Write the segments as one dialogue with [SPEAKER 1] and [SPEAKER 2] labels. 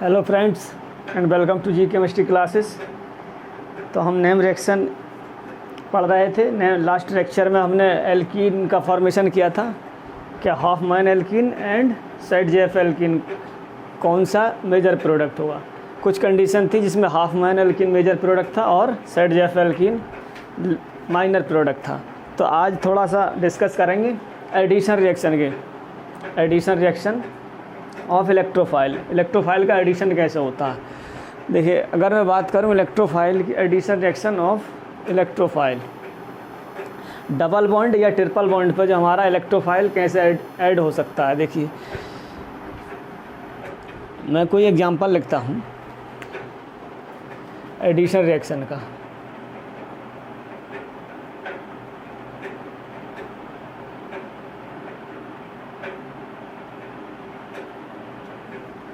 [SPEAKER 1] Hello friends and welcome to G chemistry classes. तो हम name reaction पढ़ रहे थे। लास्ट लेक्चर में हमने एल्कीन का फॉर्मेशन किया था क्या Hofmann alkene and Saytzeff alkene कौन सा मेजर प्रोडक्ट होगा। कुछ कंडीशन थी जिसमें हॉफमैन एल्कीन मेजर प्रोडक्ट था और सेट-जेएफ एल्कीन माइनर प्रोडक्ट था। तो आज थोड़ा सा डिस्कस करेंगे एडिशन रिएक्शन के, एडिशन रिएक्शन ऑफ इलेक्ट्रोफाइल का एडिशन कैसे होता है। देखिए, अगर मैं बात करूं इलेक्ट्रोफाइल की addition reaction of electrophile, double bond या ट्रिपल बॉन्ड पर जो हमारा इलेक्ट्रोफाइल कैसे ऐड हो सकता है। देखिए, मैं कोई एग्जांपल लिखता हूं एडिशन रिएक्शन का।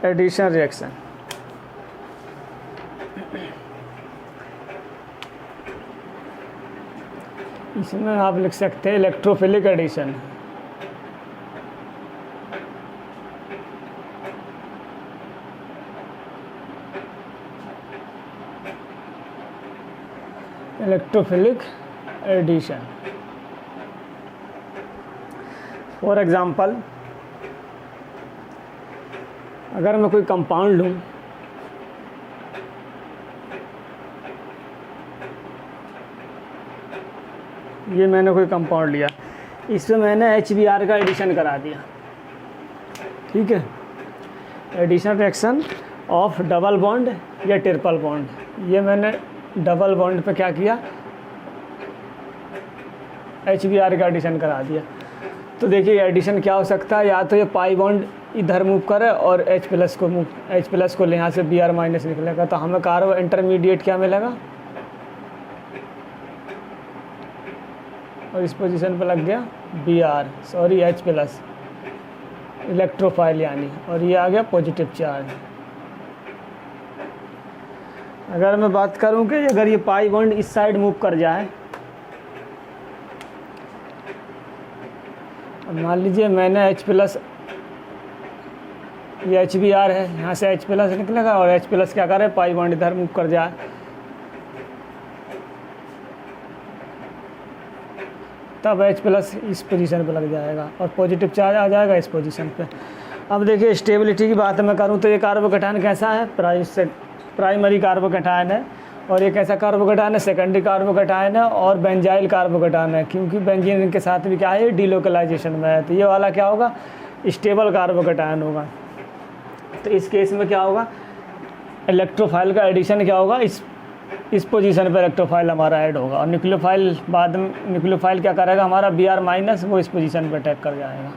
[SPEAKER 1] एडिशन रिएक्शन इसमें आप लिख सकते हैं electrophilic addition. Electrophilic addition for example, अगर मैं कोई कंपाउंड लूँ, ये मैंने कोई कंपाउंड लिया, इसमें मैंने HBr का एडिशन करा दिया, ठीक है। Addition reaction of double bond या ट्रिपल बॉन्ड, ये मैंने डबल बॉन्ड पे क्या किया, HBr का एडिशन करा दिया। तो देखिए एडिशन क्या हो सकता है, या तो ये पाई बॉन्ड इधर मूव करे और H प्लस को ले, यहाँ से Br माइनस निकलेगा, तो हमें कार्बो इंटरमीडिएट क्या मिलेगा, और इस पोजीशन पे लग गया H प्लस इलेक्ट्रोफाइल यानी, और ये आ गया पॉजिटिव चार्ज। अगर मैं बात करूं कि अगर ये पाई बॉन्ड इस साइड मूव कर जाए, मान लीजिए मैंने H प्लस, ये HBr है, यहाँ से H प्लस निकलेगा और H प्लस क्या करे, पाई बॉन्ड इधर मूव कर जाए, तब H प्लस इस पोजीशन पे लग जाएगा और पॉजिटिव चार्ज आ जाएगा इस पोजीशन पे। अब देखिए स्टेबिलिटी की बात मैं करूँ तो ये कार्बोकैटायन कैसा है, प्राइमरी कार्बोकैटायन है, और ये कैसा कार्बोकैटायन है, सेकेंडरी कार्बोकैटायन है और बेंजाइल कार्बोकैटायन है, क्योंकि बेंजीन के साथ भी क्या है, डीलोकलाइजेशन में है। तो ये वाला क्या होगा, स्टेबल कार्बोकैटायन होगा। तो इस केस में क्या होगा, इलेक्ट्रोफाइल का एडिशन क्या होगा, इस पोजीशन पर इलेक्ट्रोफाइल हमारा ऐड होगा, और न्यूक्लियोफाइल बाद में, न्यूक्लियोफाइल क्या करेगा, हमारा Br माइनस वो इस पोजीशन पर अटैक कर जाएगा।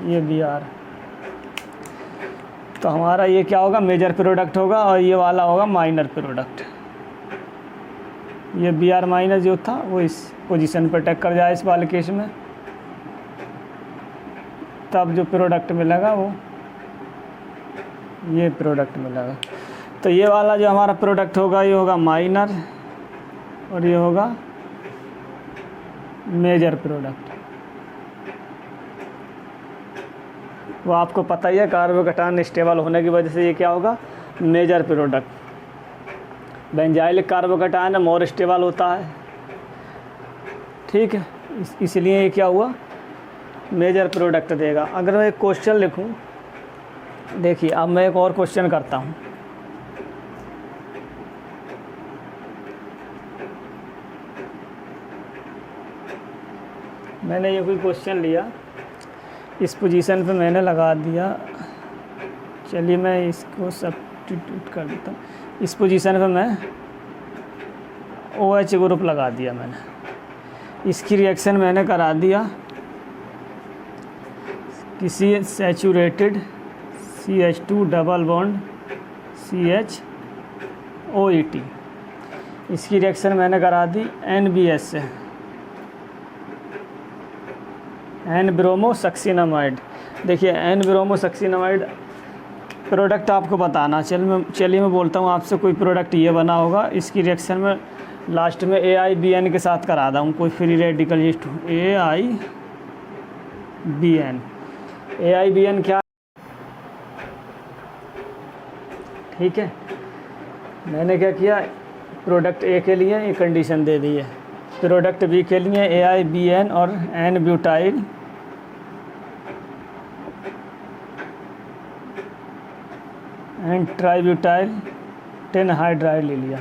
[SPEAKER 1] ये Br, तो हमारा ये क्या होगा, मेजर प्रोडक्ट होगा, और ये वाला होगा माइनर प्रोडक्ट। ये Br माइनस जो था वो इस पोजीशन पर अटैक कर जाए इस वाले केस में, तब जो प्रोडक्ट मिलेगा वो ये प्रोडक्ट मिलेगा। तो ये वाला जो हमारा प्रोडक्ट होगा ये होगा माइनर और ये होगा मेजर प्रोडक्ट। वो आपको पता ही है, कार्बोकैटायन स्टेबल होने की वजह से ये क्या होगा, major product. Benzylic carbocation more stable होता है, ठीक है, इसलिए ये क्या हुआ, मेजर प्रोडक्ट देगा। अगर मैं एक क्वेश्चन लिखूं, देखिए अब मैं एक और क्वेश्चन करता हूं। मैंने ये कोई क्वेश्चन लिया, इस पोजीशन पे मैंने लगा दिया, चलिए मैं इसको सब्स्टिट्यूट कर देता हूँ। इस पोजीशन पे मैं OH ग्रुप लगा दिया मैंने, इसकी रिएक्शन मैंने करा दिया किसी saturated CH2 double bond CHOET, इसकी रिएक्शन मैंने करा दी NBS से, एन ब्रोमोसक्सिनामाइड। देखिए एन ब्रोमोसक्सिनामाइड प्रोडक्ट आपको बताना, चलिए मैं बोलता हूँ आपसे, कोई प्रोडक्ट ये बना होगा, इसकी रिएक्शन में लास्ट में AIBN के साथ करा था हूँ, कोई फ्री रेडिकल लिस्ट AIBN क्या, ठीक है। मैंने क्या किया, प्रोडक्ट A के लिए ये कंडीशन दे दी है, प्रोडक्ट B के लिए AIBN और N ब्यूटाइल एंड ट्राईब्यूटाइल 10 हाइड्राइल ले लिया।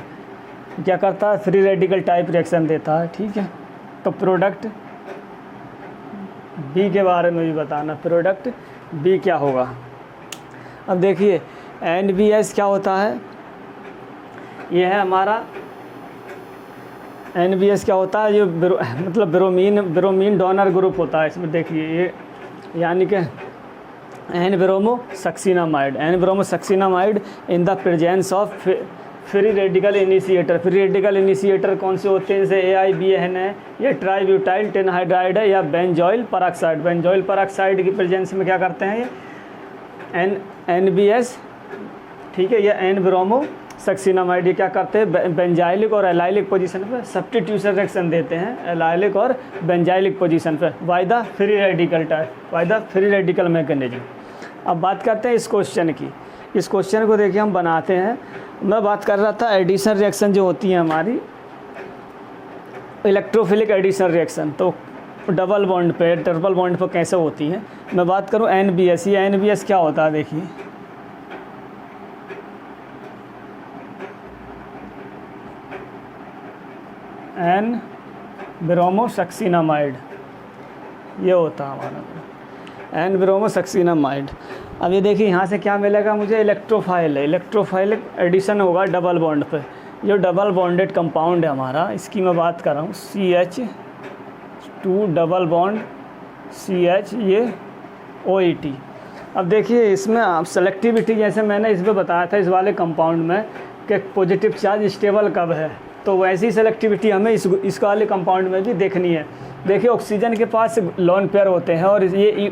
[SPEAKER 1] क्या करता है, फ्री रेडिकल टाइप रिएक्शन देता है, ठीक है। तो प्रोडक्ट बी के बारे में भी बताना, प्रोडक्ट बी क्या होगा। अब देखिए NBS क्या होता है, ये है हमारा NBS क्या होता है, ये मतलब ब्रोमीन डोनर ग्रुप होता है इसमें। देखिए ये यानी कि N bromosuccinimide in the presence of free radical initiator. Free radical initiator कौन से होते हैं, जैसे AIBN है, ये ट्राईब्यूटाइल 10 हाइड्राइड है, या बेंजोइल पेरोक्साइड। बेंजोइल पेरोक्साइड की प्रेजेंस में क्या करते हैं ये NBS, ठीक है। ये एन ब्रोमोसक्सिनामाइड ये क्या करते हैं, बेंजाइलिक और एलाइलिक पोजीशन पे सब्स्टिट्यूशन रिएक्शन देते हैं, एलाइलिक और बेंजाइलिक पोजीशन पे by the free radical type, by the free radical mechanism. अब बात करते हैं इस क्वेश्चन की। इस क्वेश्चन को देखिए हम बनाते हैं। मैं बात कर रहा था एडिशन रिएक्शन जो होती है हमारी, इलेक्ट्रोफिलिक एडिशन रिएक्शन, तो डबल बॉन्ड पे ट्रिपल बॉन्ड पे कैसे होती है। मैं बात करूँ NBS, ये NBS क्या होता है, देखिए एन ब्रोमोसक्सिनामाइड, ये होता है हमारा एन ब्रोमोसक्सिनामाइड। अब ये देखिए यहाँ से क्या मिलेगा मुझे, इलेक्ट्रोफाइल है, इलेक्ट्रोफाइलिक एडिशन होगा डबल बॉन्ड पे। जो डबल बॉन्डेड कंपाउंड है हमारा, इसकी मैं बात कर रहा हूँ, CH2 डबल बॉन्ड CH, ये OET। अब देखिए इसमें आप सेलेक्टिविटी, जैसे मैंने इसमें बताया था इस वाले कंपाउंड में कि पॉजिटिव चार्ज स्टेबल कब है, तो वैसी सेलेक्टिविटी हमें इस वाले कंपाउंड में भी देखनी है। देखिए ऑक्सीजन के पास लोन पेयर होते हैं और ये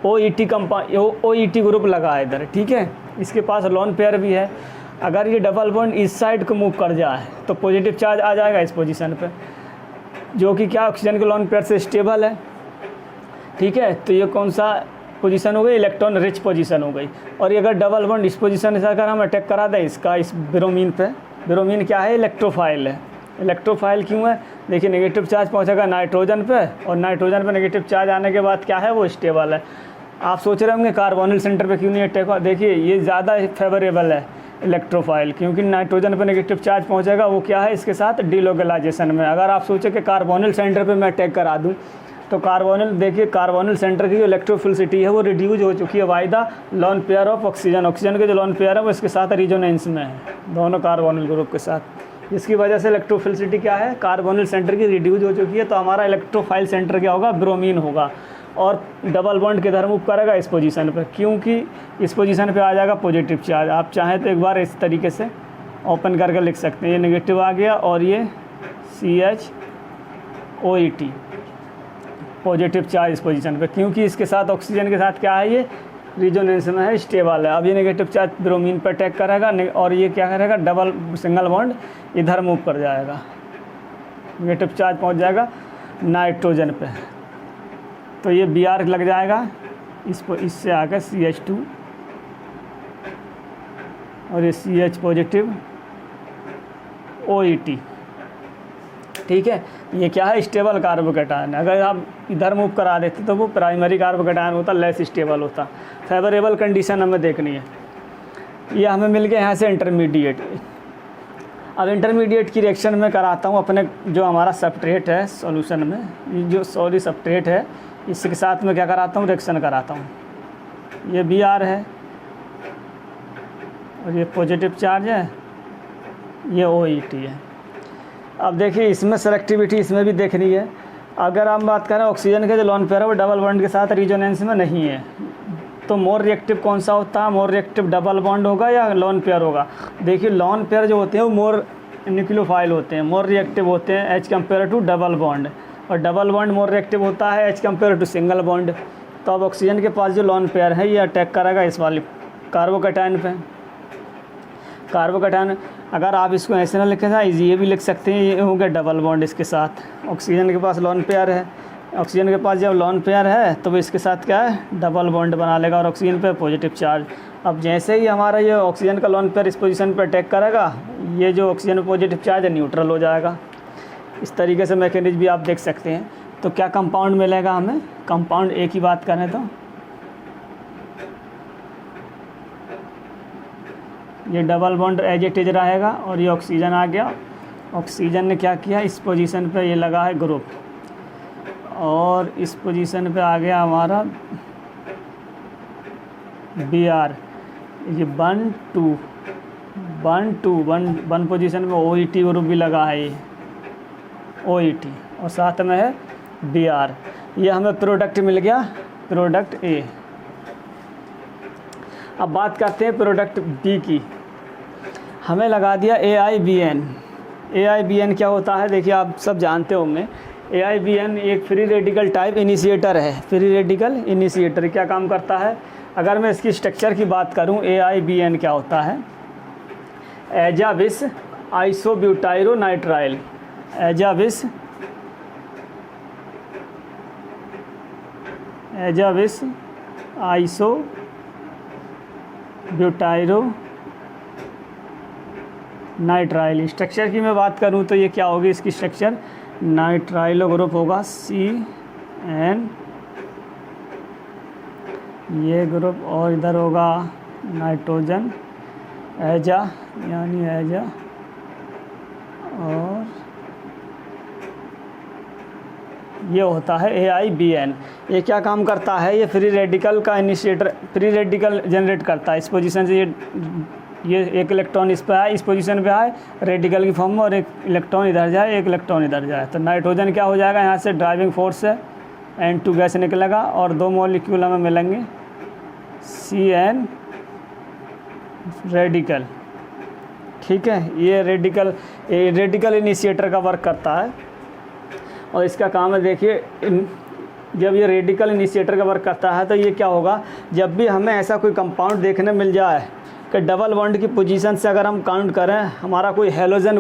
[SPEAKER 1] OET ग्रुप लगा है इधर, ठीक है। इसके पास लोन पेयर भी है। अगर ये डबल बॉन्ड इस साइड को मूव कर जाए तो पॉजिटिव चार्ज आ जाएगा इस पोजीशन पे, जो कि क्या ऑक्सीजन के लोन पेयर से स्टेबल है, ठीक है। तो ये कौन सा पोजीशन हो गई, इलेक्ट्रॉन रिच पोजीशन हो गई। और ये अगर डबल बॉन्ड इस पोजीशन से अगर हम अटैक करा दें इसका, इस ब्रोमीन पे, ब्रोमीन क्या है, इलेक्ट्रोफाइल है। इलेक्ट्रोफाइल क्यों है, देखिए नेगेटिव चार्ज पहुंचेगा नाइट्रोजन पे, और नाइट्रोजन पे नेगेटिव चार्ज आने के बाद क्या है, वो स्टेबल है। आप सोच रहे होंगे कार्बोनिल सेंटर पे क्यों नहीं अटैक हुआ, देखिए ये ज़्यादा फेवरेबल है इलेक्ट्रोफाइल, क्योंकि नाइट्रोजन पे नेगेटिव चार्ज पहुंचेगा, वो क्या है इसके साथ डिलोकलाइजेशन में। अगर आप सोचें कि कार्बोनिल सेंटर पे मैं अटैक करा दूं, तो कार्बोनिल, देखिए कार्बोनिल सेंटर की जो इलेक्ट्रोफिलिसिटी है वो रिड्यूज हो चुकी है by the lone pair of oxygen. Oxygen के जो लोन पेयर है वो इसके साथ रिजोनेंस में है, दोनों कार्बोनिल ग्रुप के साथ, जिसकी वजह से इलेक्ट्रोफिलिसिटी क्या है, कार्बोनिल सेंटर की रिड्यूज हो चुकी है। तो हमारा इलेक्ट्रोफाइल सेंटर क्या होगा, ब्रोमीन होगा, और डबल बॉन्ड किधर मूव करेगा, इस पोजीशन पे, क्योंकि इस पोजीशन पे आ जाएगा पॉजिटिव चार्ज। आप चाहें तो एक बार इस तरीके से ओपन करके लिख सकते हैं, ये नेगेटिव आ गया और ये CHOET पॉजिटिव चार्ज इस पोजीशन पे, क्योंकि इसके साथ ऑक्सीजन के साथ क्या है, ये रिजोनेंस में है, स्टेबल है। अब ये नेगेटिव चार्ज ब्रोमीन पर अटैक करेगा और ये क्या करेगा, डबल सिंगल बॉन्ड इधर मूव कर जाएगा, नेगेटिव चार्ज पहुंच जाएगा नाइट्रोजन पे, तो ये Br लग जाएगा इससे आकर CH2 और ये CH पॉजिटिव OET, ठीक है। ये क्या है, स्टेबल कार्बोकैटायन। अगर आप इधर मूव करा देते तो वो प्राइमरी कार्बोकैटायन होता, लेस स्टेबल होता। फेवरेबल कंडीशन हमें देखनी है। ये हमें मिल गया यहाँ से इंटरमीडिएट। अब इंटरमीडिएट की रिएक्शन में कराता हूँ अपने, जो हमारा सब्सट्रेट है सॉल्यूशन में, ये जो सॉरी सब्सट्रेट है, इसके साथ में क्या कराता हूँ, रिएक्शन कराता हूँ। ये Br है और ये पॉजिटिव चार्ज है, ये OET है। अब देखिए इसमें सेलेक्टिविटी इसमें भी देखनी है। अगर हम बात करें ऑक्सीजन के जो लोन पेयर है वो डबल बॉन्ड के साथ रिजोनेंस में नहीं है, तो मोर रिएक्टिव कौन सा होता है, मोर रिएक्टिव डबल बॉन्ड होगा या लोन पेयर होगा। देखिए लोन पेयर जो होते हैं वो मोर न्यूक्लियोफाइल होते हैं, मोर रिएक्टिव होते हैं as compare to double bond, और डबल बॉन्ड मोर रिएक्टिव होता है as compare to single bond. तो अब ऑक्सीजन के पास जो लोन पेयर है ये अटैक करेगा इस वाली कार्बोकैटायन पे। कार्बोकैटायन अगर आप इसको ऐसे ना लिखें था, ये भी लिख सकते हैं, ये हो गया डबल बॉन्ड इसके साथ। ऑक्सीजन के पास लोन पेयर है, ऑक्सीजन के पास जब लोन पेयर है तो वो इसके साथ क्या है, डबल बॉन्ड बना लेगा और ऑक्सीजन पे पॉजिटिव चार्ज। अब जैसे ही हमारा ये ऑक्सीजन का लोन पेयर इस पोजीशन पर अटैक करेगा, ये जो ऑक्सीजन में पॉजिटिव चार्ज है न्यूट्रल हो जाएगा। इस तरीके से मैकेनिज्म भी आप देख सकते हैं। तो क्या कंपाउंड मिलेगा हमें, कंपाउंड ए की बात करें तो ये double bond as it is रहेगा और ये ऑक्सीजन आ गया। ऑक्सीजन ने क्या किया, इस पोजीशन पे ये लगा है ग्रुप और इस पोजीशन पे आ गया हमारा बी आर। ये वन पोजीशन में ओ ई टी ग्रुप भी लगा है, ये ओ ई टी और साथ में है बी आर। ये हमें प्रोडक्ट मिल गया, प्रोडक्ट ए। अब बात करते हैं प्रोडक्ट बी की। हमें लगा दिया AIBN। AIBN क्या होता है, देखिए आप सब जानते होंगे। AIBN एक फ्री रेडिकल टाइप इनिशिएटर है। फ्री रेडिकल इनिशिएटर क्या काम करता है, अगर मैं इसकी स्ट्रक्चर की बात करूं, AIBN क्या होता है, एजाविस आइसोब्यूटाइरोनाइट्राइल। एजाविस आइसोब्यूटाइरोनाइट्राइल। स्ट्रक्चर की मैं बात करूं तो ये क्या होगी, इसकी स्ट्रक्चर नाइट्राइलो ग्रुप होगा, CN ये ग्रुप, और इधर होगा नाइट्रोजन एजा यानी एजा, और ये होता है AIBN। ये क्या काम करता है, ये फ्री रेडिकल का इनिशिएटर, फ्री रेडिकल जनरेट करता है। इस पोजीशन से ये एक इलेक्ट्रॉन इस पर आए, इस पोजीशन पे आए रेडिकल की फॉर्म में, और एक इलेक्ट्रॉन इधर जाए, एक इलेक्ट्रॉन इधर जाए, तो नाइट्रोजन क्या हो जाएगा, यहाँ से ड्राइविंग फोर्स है, N2 गैस निकलेगा और दो मॉलिक्यूल हमें मिलेंगे CN रेडिकल। ठीक है, ये रेडिकल इनिशिएटर का वर्क करता है और इसका काम है, देखिए जब ये रेडिकल इनिशिएटर का वर्क करता है तो ये क्या होगा, जब भी हमें ऐसा कोई कंपाउंड देखने मिल जाए कि डबल बॉन्ड की पोजीशन से अगर हम काउंट करें, हमारा कोई हेलोजन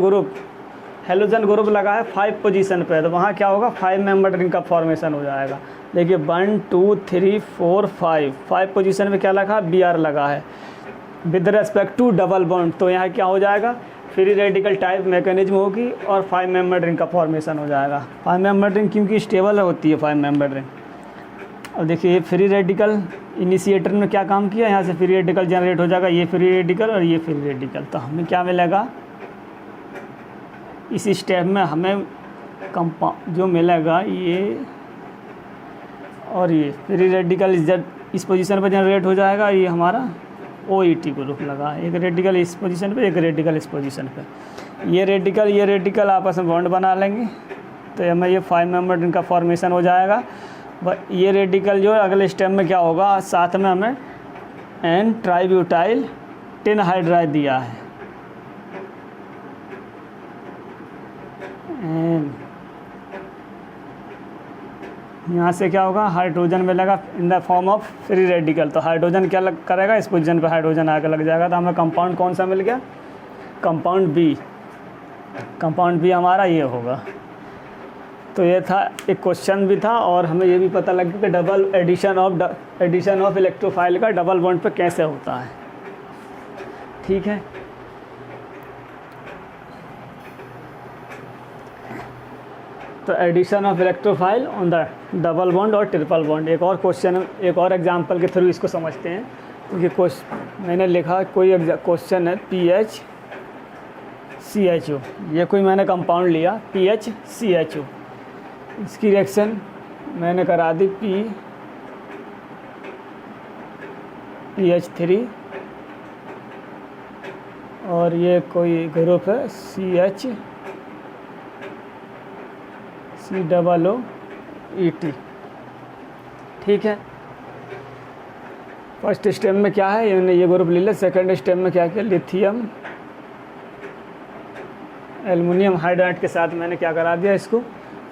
[SPEAKER 1] ग्रुप लगा है 5 पोजीशन पे, तो वहाँ क्या होगा, 5 मेंबर रिंग का फॉर्मेशन हो जाएगा। देखिए 1 2 3 4 5 पोजीशन में क्या लगा, BR लगा है with respect to double bond. तो यहाँ क्या हो जाएगा, फ्री रेडिकल टाइप मैकेनिज्म होगी और 5 मेंबर रिंग का फॉर्मेशन हो जाएगा। 5 मेंबर रिंग क्योंकि स्टेबल होती है 5 मेंबर रिंग। और देखिए ये फ्री रेडिकल इनिशिएटर ने क्या काम किया, यहाँ से फ्री रेडिकल जनरेट हो जाएगा, ये फ्री रेडिकल और ये फ्री रेडिकल। तो हमें क्या मिलेगा, इस स्टेप में हमें कंपाउंड जो मिलेगा ये, और ये फ्री रेडिकल इस पोजीशन पर जनरेट हो जाएगा। ये हमारा OET ग्रुप लगा है, एक रेडिकल इस पोजीशन पे, एक रेडिकल इस पोजीशन पे। ये रेडिकल आपस में बॉन्ड बना लेंगे तो हमें ये 5 मेंबर रिंग का फॉर्मेशन हो जाएगा। ये रेडिकल जो अगले स्टेप में क्या होगा, साथ में हमें N ट्राईब्यूटाइल टिन हाइड्राइड दिया है, यहाँ से क्या होगा, हाइड्रोजन मिलेगा in the form of free radical. तो हाइड्रोजन क्या करेगा, इस पोजीशन पे हाइड्रोजन आकर लग जाएगा। तो हमें कंपाउंड कौन सा मिल गया, कंपाउंड बी हमारा ये होगा। तो ये था, एक क्वेश्चन भी था और हमें ये भी पता लग गया कि डबल एडिशन ऑफ इलेक्ट्रोफाइल का डबल बॉन्ड पे कैसे होता है। ठीक है, तो addition of electrophile on the double bond और ट्रिपल बॉन्ड। एक और क्वेश्चन, एक और एग्जांपल के थ्रू इसको समझते हैं। क्योंकि मैंने लिखा कोई क्वेश्चन है PHCHO, ये कोई मैंने कंपाउंड लिया PHCHO, इसकी रिएक्शन मैंने करा दी PH3 और ये कोई ग्रुप है COOET। ठीक है, फर्स्ट स्टेप में क्या है, ये ग्रुप ले लिया। सेकंड स्टेप में क्या किया, लिथियम एल्युमिनियम हाइड्राइड के साथ मैंने क्या करा दिया, इसको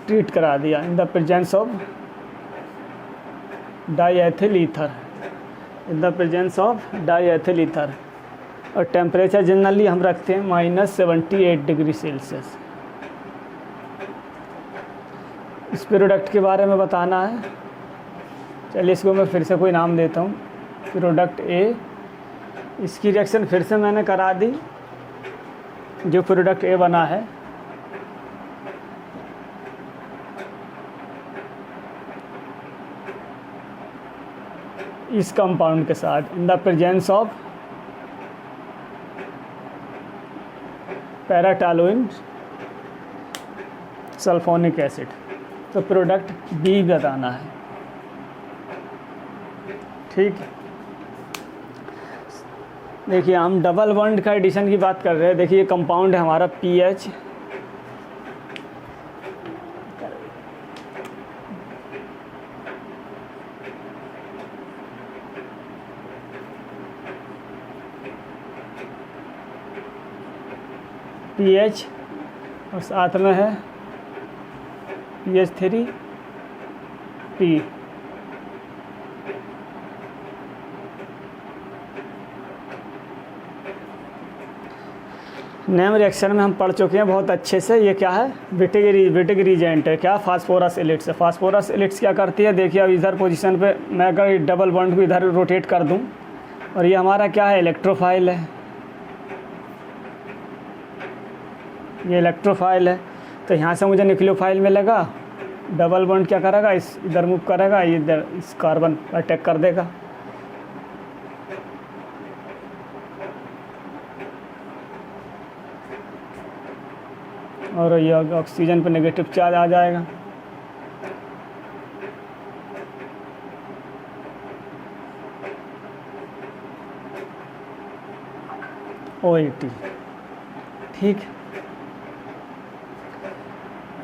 [SPEAKER 1] ट्रीट करा दिया इन the presence of diethyl ether. और टेम्परेचर जनरली हम रखते हैं -78 डिग्री सेल्सियस। इस प्रोडक्ट के बारे में बताना है। चलिए इसको मैं फिर से कोई नाम देता हूँ, प्रोडक्ट ए। इसकी रिएक्शन फिर से मैंने करा दी, जो प्रोडक्ट ए बना है। इस कंपाउंड के साथ in the presence of paratoluene sulphonic acid. तो प्रोडक्ट बी बताना है, ठीक है। देखिए हम डबल बॉन्ड का एडिशन की बात कर रहे हैं। देखिए ये कंपाउंड है हमारा पीएच, पीएच और साथ में है PH3 P। नेम रिएक्शन में हम पढ़ चुके हैं बहुत अच्छे से। ये क्या है, विटिक रीजेंट है। क्या, फास्फोरस एलिट्स है। फास्फोरस एलिट्स क्या करती है, देखिए अब इधर पोजीशन पे मैं अगर डबल बॉन्ड को इधर रोटेट कर दूं, और ये हमारा क्या है, इलेक्ट्रोफाइल है। ये इलेक्ट्रोफाइल है, तो यहाँ से मुझे न्यूक्लियोफाइल मिलेगा। डबल बॉन्ड क्या करेगा, इस इधर मूव करेगा, ये इधर इस कार्बन अटैक कर देगा। और ये ऑक्सीजन पे नेगेटिव चार्ज आ जाएगा। OAT, ठीक।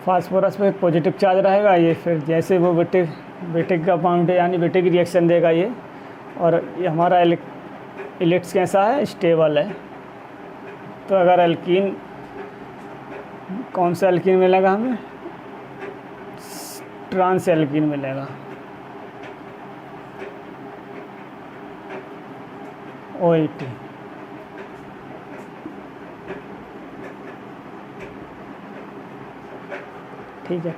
[SPEAKER 1] फास्फोरस पे पॉजिटिव चार्ज रहेगा। ये फिर जैसे वो विटिक का पाउंड यानी विटिक रिएक्शन देगा ये, और ये हमारा इलेक्ट्स कैसा है, स्टेबल है। तो अगर एल्कीन, कौन सा एल्कीन मिलेगा हमें, ट्रांस एल्कीन मिलेगा, OAT। ठीक है।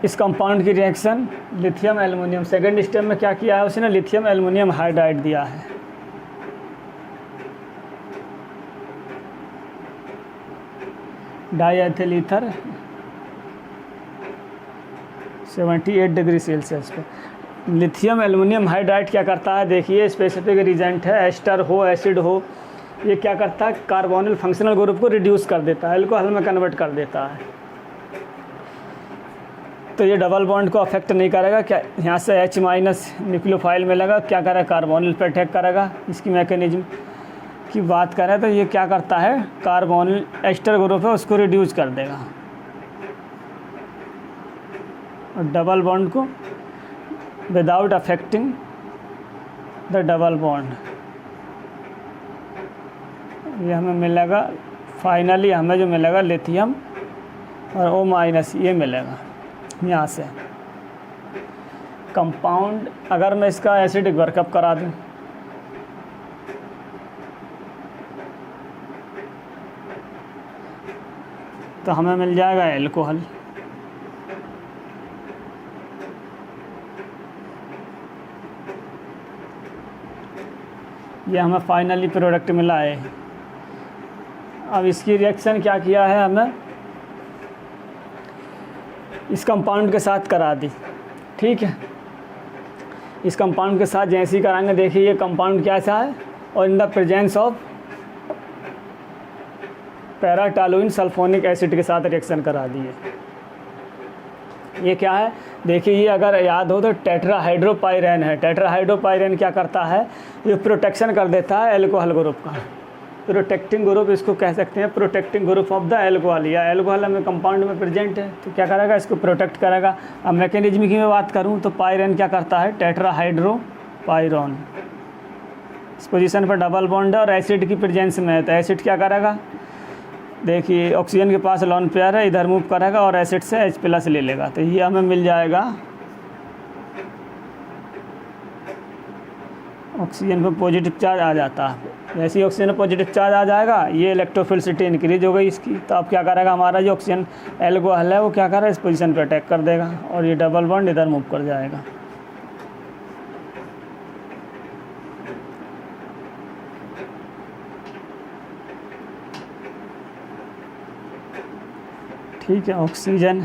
[SPEAKER 1] इस कंपाउंड की reaction lithium aluminium, second step में क्या किया है उसने, लिथियम एल्युमिनियम हाइड्राइड दिया है। डाईएथिल ईथर 78 डिग्री सेल्सियस पे। लिथियम एल्युमिनियम हाइड्राइड क्या करता है, देखिए स्पेसिफिक रीजेंट है, एस्टर हो एसिड हो, ये क्या करता है, कार्बोनिल फंक्शनल ग्रुप को रिड्यूस कर देता है, अल्कोहल में कन्वर्ट कर देता है। तो ये डबल बॉन्ड को अफेक्ट नहीं करेगा। क्या, यहाँ से H- न्यूक्लियोफाइल मिलेगा, क्या करेगा, कार्बोनिल पर अटैक करेगा। इसकी मैकेनिज्म की बात करें तो ये क्या करता है, कार्बोनिल एस्टर ग्रुप है उसको रिड्यूस कर देगा, और डबल बॉन्ड को without affecting the double bond. ये हमें मिलेगा, फाइनली हमें जो मिलेगा लिथियम और O- ये मिलेगा यहाँ से कंपाउंड। अगर मैं इसका एसिडिक वर्कअप करा दूँ, तो हमें मिल जाएगा एल्कोहल। ये हमें फाइनली प्रोडक्ट मिला है। अब इसकी रिएक्शन क्या किया है, हमें इस कंपाउंड के साथ करा दी, ठीक है। इस कंपाउंड के साथ जैसे ही कराएंगे, देखिए ये कंपाउंड कैसा है, और in the presence of paratoluene sulphonic acid के साथ रिएक्शन करा दी है। ये क्या है, देखिए ये अगर याद हो तो टेट्राहाइड्रोपाइरेन है। टेट्राहाइड्रोपाइरेन क्या करता है, ये प्रोटेक्शन कर देता है एल्कोहल ग्रुप का। प्रोटेक्टिंग ग्रुप इसको कह सकते हैं, protecting group of the alcohol, या एल्कोहल में कंपाउंड में प्रेजेंट है तो क्या करेगा, इसको प्रोटेक्ट करेगा। अब मैकेनिज्म की मैं बात करूं तो पाइरेन क्या करता है, टेट्राहाइड्रोपाइरोन, इस पोजीशन पर डबल बॉन्ड है और एसिड की प्रेजेंस में है, तो एसिड क्या करेगा, देखिए ऑक्सीजन के पास लोन पेयर है, इधर मूव करेगा और एसिड से H+ ले लेगा, तो ये हमें मिल जाएगा। ऑक्सीजन पर पॉजिटिव चार्ज आ जाता है, जैसे ही ऑक्सीजन पॉजिटिव चार्ज आ जाएगा, ये इलेक्ट्रोफिलिसिटी इंक्रीज हो गई इसकी, तो अब क्या करेगा हमारा जो ऑक्सीजन एल्कोहल है वो क्या करेगा, इस पोजीशन पे अटैक कर देगा और ये डबल बॉन्ड इधर मूव कर जाएगा। ठीक है, ऑक्सीजन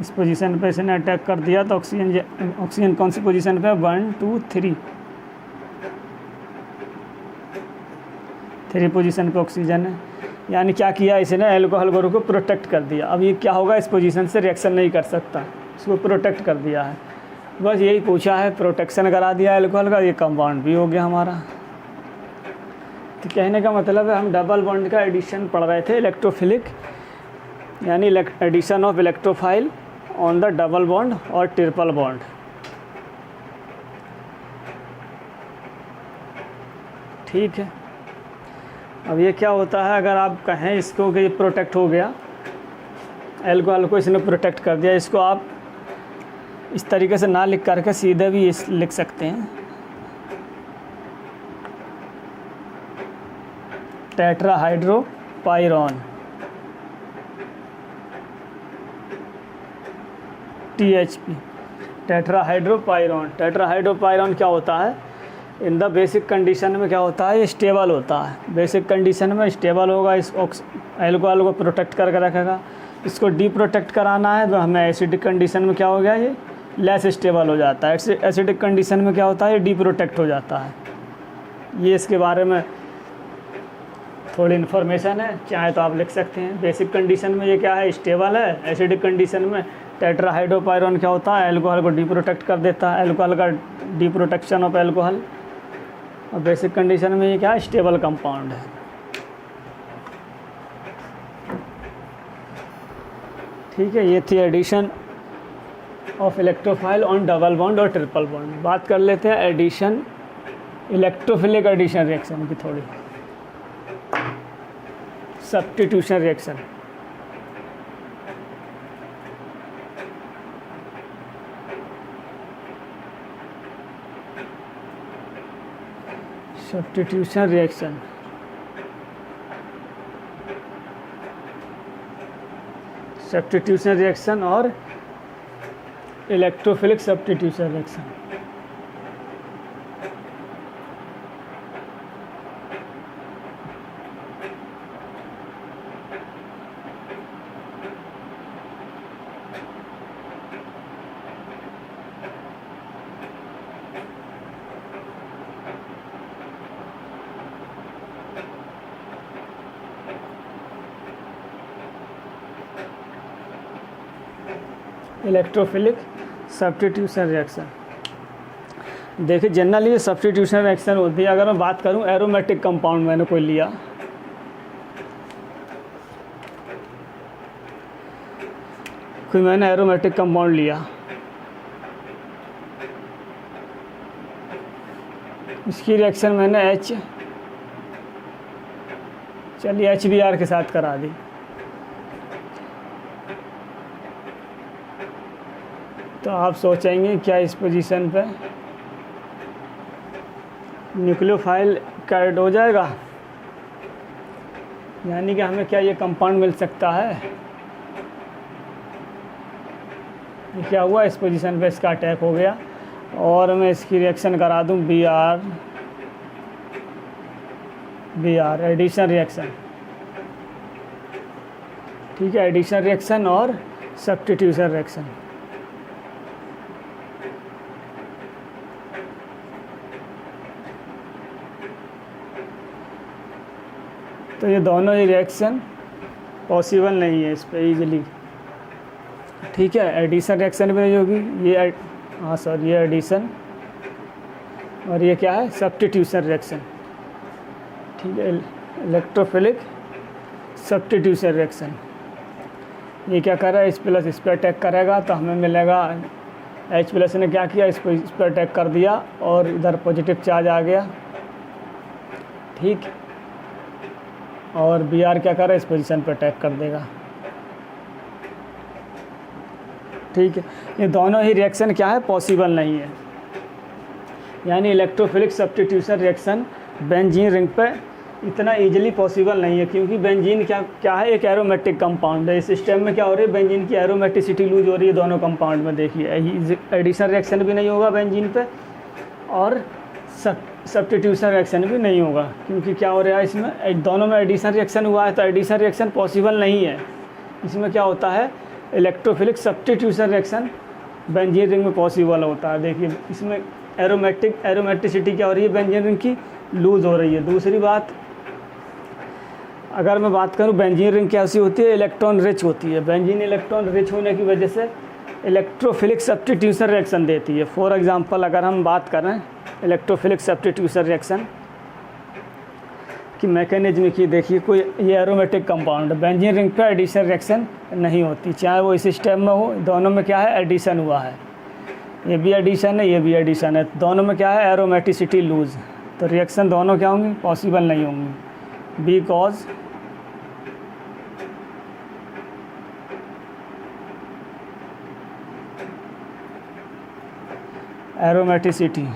[SPEAKER 1] इस पोजीशन पे इसने अटैक कर दिया, तो ऑक्सीजन कौन सी पोजीशन पे, 1 2 3 पोजीशन पे ऑक्सीजन है। यानी क्या किया इसने, एल्कोहल ग्रुप को प्रोटेक्ट कर दिया। अब ये क्या होगा, इस पोजीशन से रिएक्शन नहीं कर सकता, इसको प्रोटेक्ट कर दिया है। बस यही पूछा है, प्रोटेक्शन करा दिया एल्कोहल का, ये कंपाउंड भी हो गया हमारा। तो कहने का मतलब है हम डबल बॉन्ड का एडिशन पढ़ रहे थे, इलेक्ट्रोफिलिक यानी addition of electrophile on the double bond और ट्रिपल बॉन्ड। ठीक है, अब ये क्या होता है, अगर आप कहें इसको कि ये प्रोटेक्ट हो गया, एल्कोहल को इसने प्रोटेक्ट कर दिया, इसको आप इस तरीके से ना लिख करके सीधे भी इस लिख सकते हैं, टेट्राहाइड्रोपाइरॉन THP, टेट्राहाइड्रोपाइरॉन। टेट्राहाइड्रोपाइरॉन क्या होता है, इन द बेसिक कंडीशन में क्या होता है, ये स्टेबल होता है। बेसिक कंडीशन में स्टेबल होगा, इस एल्कोहल को प्रोटेक्ट करके रखेगा। इसको डी प्रोटेक्ट कराना है तो हमें एसिडिक कंडीशन में क्या हो गया, ये लेस स्टेबल हो जाता है। एसिडिक कंडीशन में क्या होता है, ये डी प्रोटेक्ट हो जाता है। ये इसके बारे में थोड़ी इन्फॉर्मेशन है, चाहे तो आप लिख सकते हैं। बेसिक कंडीशन में ये क्या है, स्टेबल है। एसिडिक कंडीशन में टेट्राहाइड्रोपाइरॉन क्या होता है, एल्कोहल को डी प्रोटेक्ट कर देता है, एल्कोहल का डी प्रोटेक्शन ऑफ एल्कोहल। और बेसिक कंडीशन में ये क्या है, स्टेबल कंपाउंड है। ठीक है, ये थी addition of electrophile on double bond और ट्रिपल बॉन्ड। बात कर लेते हैं एडिशन, इलेक्ट्रोफिलिक एडिशन रिएक्शन की थोड़ी, substitution reaction. Substitution reaction, substitution reaction और electrophilic substitution reaction. Electrophilic substitution reaction, देखिए जनरली ये सब्स्टिट्यूशन रिएक्शन होती है। अगर मैं बात करूं एरोमेटिक कंपाउंड मैंने कोई लिया, कोई मैंने एरोमेटिक कंपाउंड लिया, इसकी रिएक्शन मैंने चलिए HBr के साथ करा दी। तो आप सोचेंगे क्या इस पोजीशन पे न्यूक्लियोफाइल का ऐड हो जाएगा, यानी कि हमें क्या ये कंपाउंड मिल सकता है। ये क्या हुआ, इस पोजीशन पे इसका अटैक हो गया और मैं इसकी रिएक्शन करा दूं Br एडिशन रिएक्शन। ठीक है, एडिशन रिएक्शन और सब्स्टिट्यूशन रिएक्शन। तो ये दोनों ही रिएक्शन पॉसिबल नहीं है इस पे इजीली। ठीक है, एडिशन रिएक्शन में होगी ये, हाँ सॉरी, ये एडिशन और ये क्या है, सब्स्टिट्यूशन रिएक्शन। ठीक है, इलेक्ट्रोफिलिक सब्स्टिट्यूशन रिएक्शन। ये क्या कर रहा है, इस प्लस इस पर अटैक करेगा तो हमें मिलेगा H+ ने क्या किया, इस पर अटैक कर दिया और इधर पॉजिटिव चार्ज आ गया। ठीक, और Br क्या कर रहा है, इस पोजीशन पर अटैक कर देगा। ठीक है, ये दोनों ही रिएक्शन क्या है, पॉसिबल नहीं है। यानी electrophilic substitution reaction benzene ring पे इतना इजीली पॉसिबल नहीं है, क्योंकि बेंजीन क्या है, एक एरोमेटिक कंपाउंड है। इस सिस्टम में क्या हो रही है, बेंजीन की एरोमेटिसिटी लूज हो रही है दोनों कंपाउंड में। देखिए एडिशन रिएक्शन भी नहीं होगा बेंजीन पे, और सब्स्टिट्यूशन रिएक्शन भी नहीं होगा, क्योंकि क्या हो रहा है इसमें, दोनों में एडिशन रिएक्शन हुआ है, तो एडिशन रिएक्शन पॉसिबल नहीं है। इसमें क्या होता है, electrophilic substitution reaction benzene ring में पॉसिबल होता है। देखिए इसमें एरोमेटिसिटी क्या हो रही है, बेंजीन रिंग की लूज़ हो रही है। दूसरी बात, अगर मैं बात करूं बेंजीन रिंग कैसी होती है, इलेक्ट्रॉन रिच होती है। बेंजीन इलेक्ट्रॉन रिच होने की वजह से इलेक्ट्रोफिलिक सब्स्टिट्यूशन रिएक्शन देती है। फॉर एग्जांपल अगर हम बात करें इलेक्ट्रोफिलिक सब्स्टिट्यूशन रिएक्शन की मैकेनिज्म की, देखिए कोई ये एरोमेटिक कंपाउंड है, बेंजीन रिंग पे एडिशन रिएक्शन नहीं होती, चाहे वो इस स्टेप में हो, दोनों में क्या है, एडिशन हुआ है। ये भी एडिशन है, ये भी एडिशन है, दोनों में क्या है, एरोमेटिसिटी लूज, तो रिएक्शन दोनों क्या होंगी, पॉसिबल नहीं होंगी। Because aromaticity,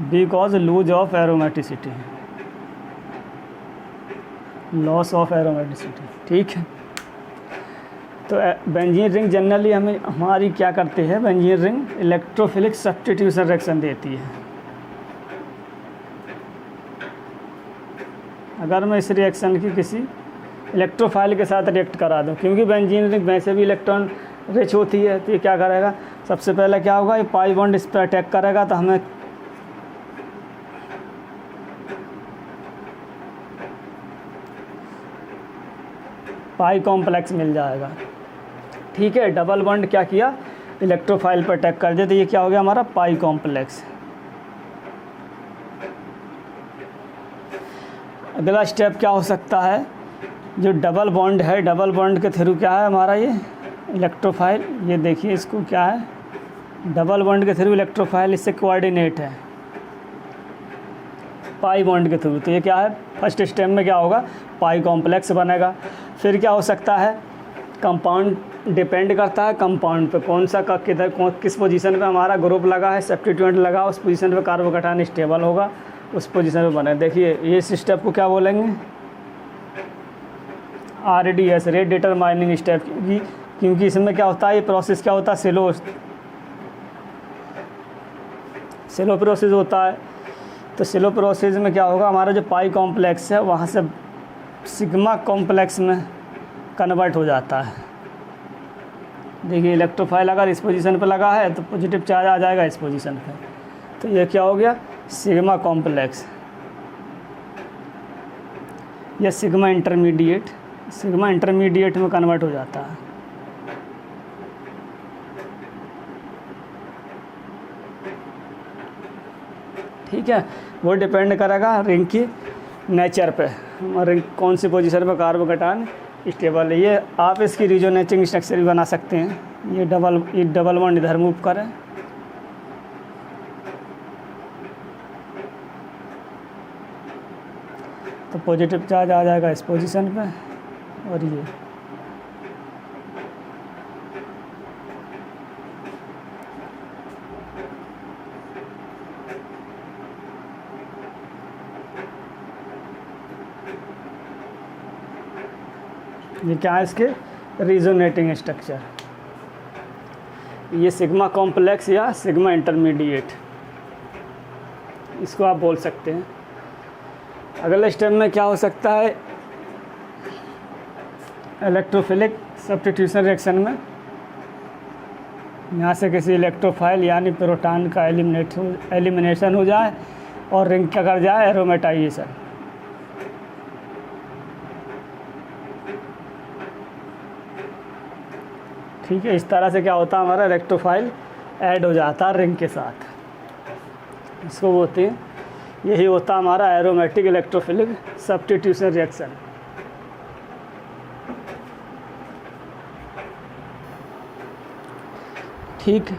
[SPEAKER 1] because lose of aromaticity, loss of aromaticity. ठीक है, तो बेंजीन रिंग जनरली हमारी क्या करते हैं, benzene ring electrophilic substitution reaction देती है। अगर मैं इस रिएक्शन की किसी इलेक्ट्रोफाइल के साथ रिएक्ट करा दूं, क्योंकि बेंजीन रिंग वैसे भी इलेक्ट्रॉन रिच होती है, तो ये क्या करेगा, सबसे पहले क्या होगा, ये पाई बॉन्ड इस पर अटैक करेगा, तो हमें पाई कॉम्प्लेक्स मिल जाएगा। ठीक है, डबल बॉन्ड क्या किया, इलेक्ट्रोफाइल पर अटैक कर दिया, तो ये क्या हो गया हमारा, पाई कॉम्प्लेक्स। अगला स्टेप क्या हो सकता है, जो डबल बॉन्ड है, डबल बॉन्ड के थ्रू क्या है हमारा ये इलेक्ट्रोफाइल, ये देखिए इसको क्या है, डबल बॉन्ड के थ्रू इलेक्ट्रोफाइल इससे कोऑर्डिनेट है पाई बॉन्ड के थ्रू, तो ये क्या है, फर्स्ट स्टेप में क्या होगा, पाई कॉम्प्लेक्स बनेगा। फिर क्या हो सकता है, कंपाउंड डिपेंड करता है कंपाउंड पे, कौन सा किस पोजीशन पे हमारा ग्रुप लगा है, सब्स्टिट्यूएंट लगा, उस पोजीशन पे कार्बोकैटायन स्टेबल होगा, उस पोजीशन पे बने। देखिए ये स्टेप को क्या बोलेंगे, RDS, रेट डिटरमाइनिंग स्टेप, क्योंकि इसमें क्या होता है, ये प्रोसेस क्या होता है, स्लो प्रोसेस होता है। तो स्लो प्रोसेस में क्या होगा, हमारा जो पाई कॉम्प्लेक्स है वहाँ से सिग्मा कॉम्प्लेक्स में कन्वर्ट हो जाता है। देखिए इलेक्ट्रोफाइल अगर इस पोजीशन पे लगा है तो पॉजिटिव चार्ज आ जाएगा इस पोजीशन पे, तो ये क्या हो गया, सिग्मा कॉम्प्लेक्स या सिग्मा इंटरमीडिएट में कन्वर्ट हो जाता है। ठीक है, वो डिपेंड करेगा रिंग की नेचर पे, रिंग कौन सी पोजीशन पे कार्बोकैटायन स्टेबल है। ये आप इसकी रिजोनेटिंग स्ट्रक्चर भी बना सकते हैं। ये डबल बॉन्ड इधर मूव करें, तो पॉजिटिव चार्ज आ जाएगा इस पोजीशन पे, और ये क्या है, इसके रिजोनेटिंग स्ट्रक्चर, ये सिग्मा कॉम्प्लेक्स या सिग्मा इंटरमीडिएट, इसको आप बोल सकते हैं। अगले स्टेप में क्या हो सकता है, इलेक्ट्रोफिलिक सब्स्टिट्यूशन रिएक्शन में यहाँ से किसी इलेक्ट्रोफाइल यानी प्रोटॉन का एलिमिनेशन हो जाए और रिंग क्या कर जाए, एरोमेटाइजेशन। ठीक है, इस तरह से क्या होता है, हमारा इलेक्ट्रोफाइल ऐड हो जाता है रिंग के साथ, इसको बोलते हैं, यही होता है हमारा एरोमेटिक इलेक्ट्रोफिलिक सब्स्टिट्यूशन रिएक्शन। ठीक,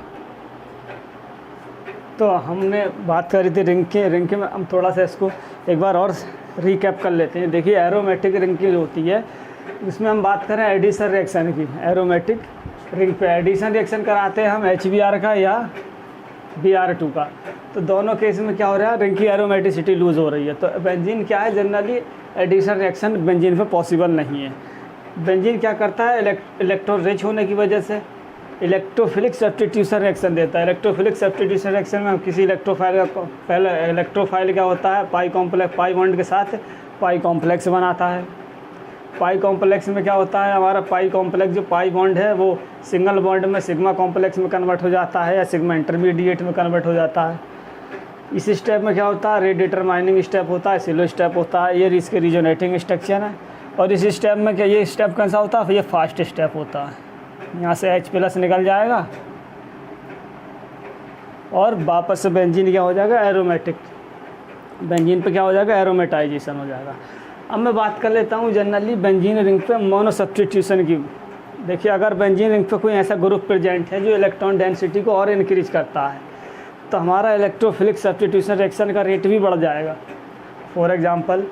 [SPEAKER 1] तो हमने बात करी थी रिंग के में हम थोड़ा सा इसको एक बार और रिकैप कर लेते हैं। देखिए एरोमेटिक रिंग की जो होती है इसमें हम बात करें एडिशन रिएक्शन की, एरोमेटिक रिंग पे एडिशन रिएक्शन कराते हैं हम HBr का या Br2 का। तो दोनों केस में क्या हो रहा है, रिंग की एरोमेटिसिटी लूज़ हो रही है। तो बेंजीन क्या है, जनरली एडिशन रिएक्शन बेंजीन पे पॉसिबल नहीं है। बेंजीन क्या करता है, इलेक्ट्रॉन रिच होने की वजह से इलेक्ट्रोफिलिक सब्स्टिट्यूशन रिएक्शन देता है। इलेक्ट्रोफिलिक सब्स्टिट्यूशन रिएक्शन में किसी इलेक्ट्रोफाइल का पहले इलेक्ट्रोफाइल क्या होता है, पाई कॉम्प्लेक्स, पाई बॉन्ड के साथ पाई कॉम्प्लेक्स बनाता है। पाई कॉम्प्लेक्स में क्या होता है, हमारा पाई कॉम्प्लेक्स जो पाई बॉन्ड है वो सिंगल बॉन्ड में सिग्मा कॉम्प्लेक्स में कन्वर्ट हो जाता है या सिग्मा इंटरमीडिएट में कन्वर्ट हो जाता है। इस स्टेप में क्या होता है, रेडिटरमाइनिंग स्टेप होता है, सिलो स्टेप होता है, ये इसके रिजोनेटिंग स्ट्रक्चर है। और इस स्टेप में क्या, ये स्टेप कौन सा होता है, फिर ये फास्ट स्टेप होता है। यहाँ से H+ निकल जाएगा और वापस से बेंजीन क्या हो जाएगा, एरोमेटिक। बेंजीन पे क्या हो जाएगा, एरोमेटाइजेशन हो जाएगा। अब मैं बात कर लेता हूँ जनरली बेंजीन रिंग पे मोनो सब्स्टिट्यूशन की। देखिए, अगर बेंजीन रिंग पे कोई ऐसा ग्रुप प्रेजेंट है जो इलेक्ट्रॉन डेंसिटी को और इंक्रीज करता है तो हमारा इलेक्ट्रोफिलिक सब्स्टिट्यूशन रिएक्शन का रेट भी बढ़ जाएगा। फॉर एग्जांपल,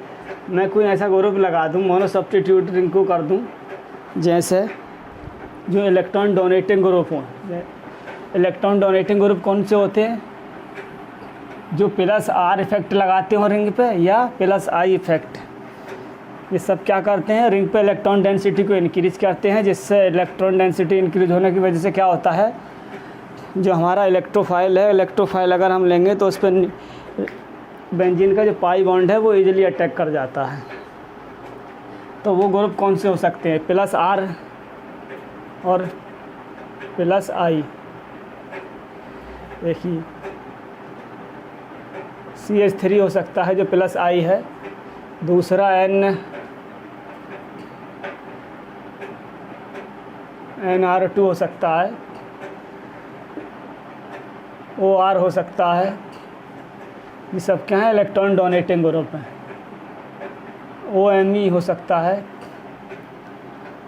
[SPEAKER 1] मैं कोई ऐसा ग्रुप लगा दूँ, मोनो सब्स्टिट्यूट रिंग को कर दूँ, जैसे जो इलेक्ट्रॉन डोनेटिंग ग्रुप हों। इलेक्ट्रॉन डोनेटिंग ग्रुप कौन से होते हैं, जो +R इफेक्ट लगाते हो रिंग पे या +I इफेक्ट। ये सब क्या करते हैं, रिंग पे इलेक्ट्रॉन डेंसिटी को इंक्रीज करते हैं, जिससे इलेक्ट्रॉन डेंसिटी इंक्रीज होने की वजह से क्या होता है, जो हमारा इलेक्ट्रोफाइल है, इलेक्ट्रोफाइल अगर हम लेंगे तो उस पर बेंजीन का जो पाई बॉन्ड है वो इजीली अटैक कर जाता है। तो वो ग्रुप कौन से हो सकते हैं, +R और +I। देखिए, CH3 हो सकता है जो +I है, दूसरा NR2 हो सकता है, OR हो सकता है। ये सब क्या है, इलेक्ट्रॉन डोनेटिंग ग्रुप है। OMe हो सकता है,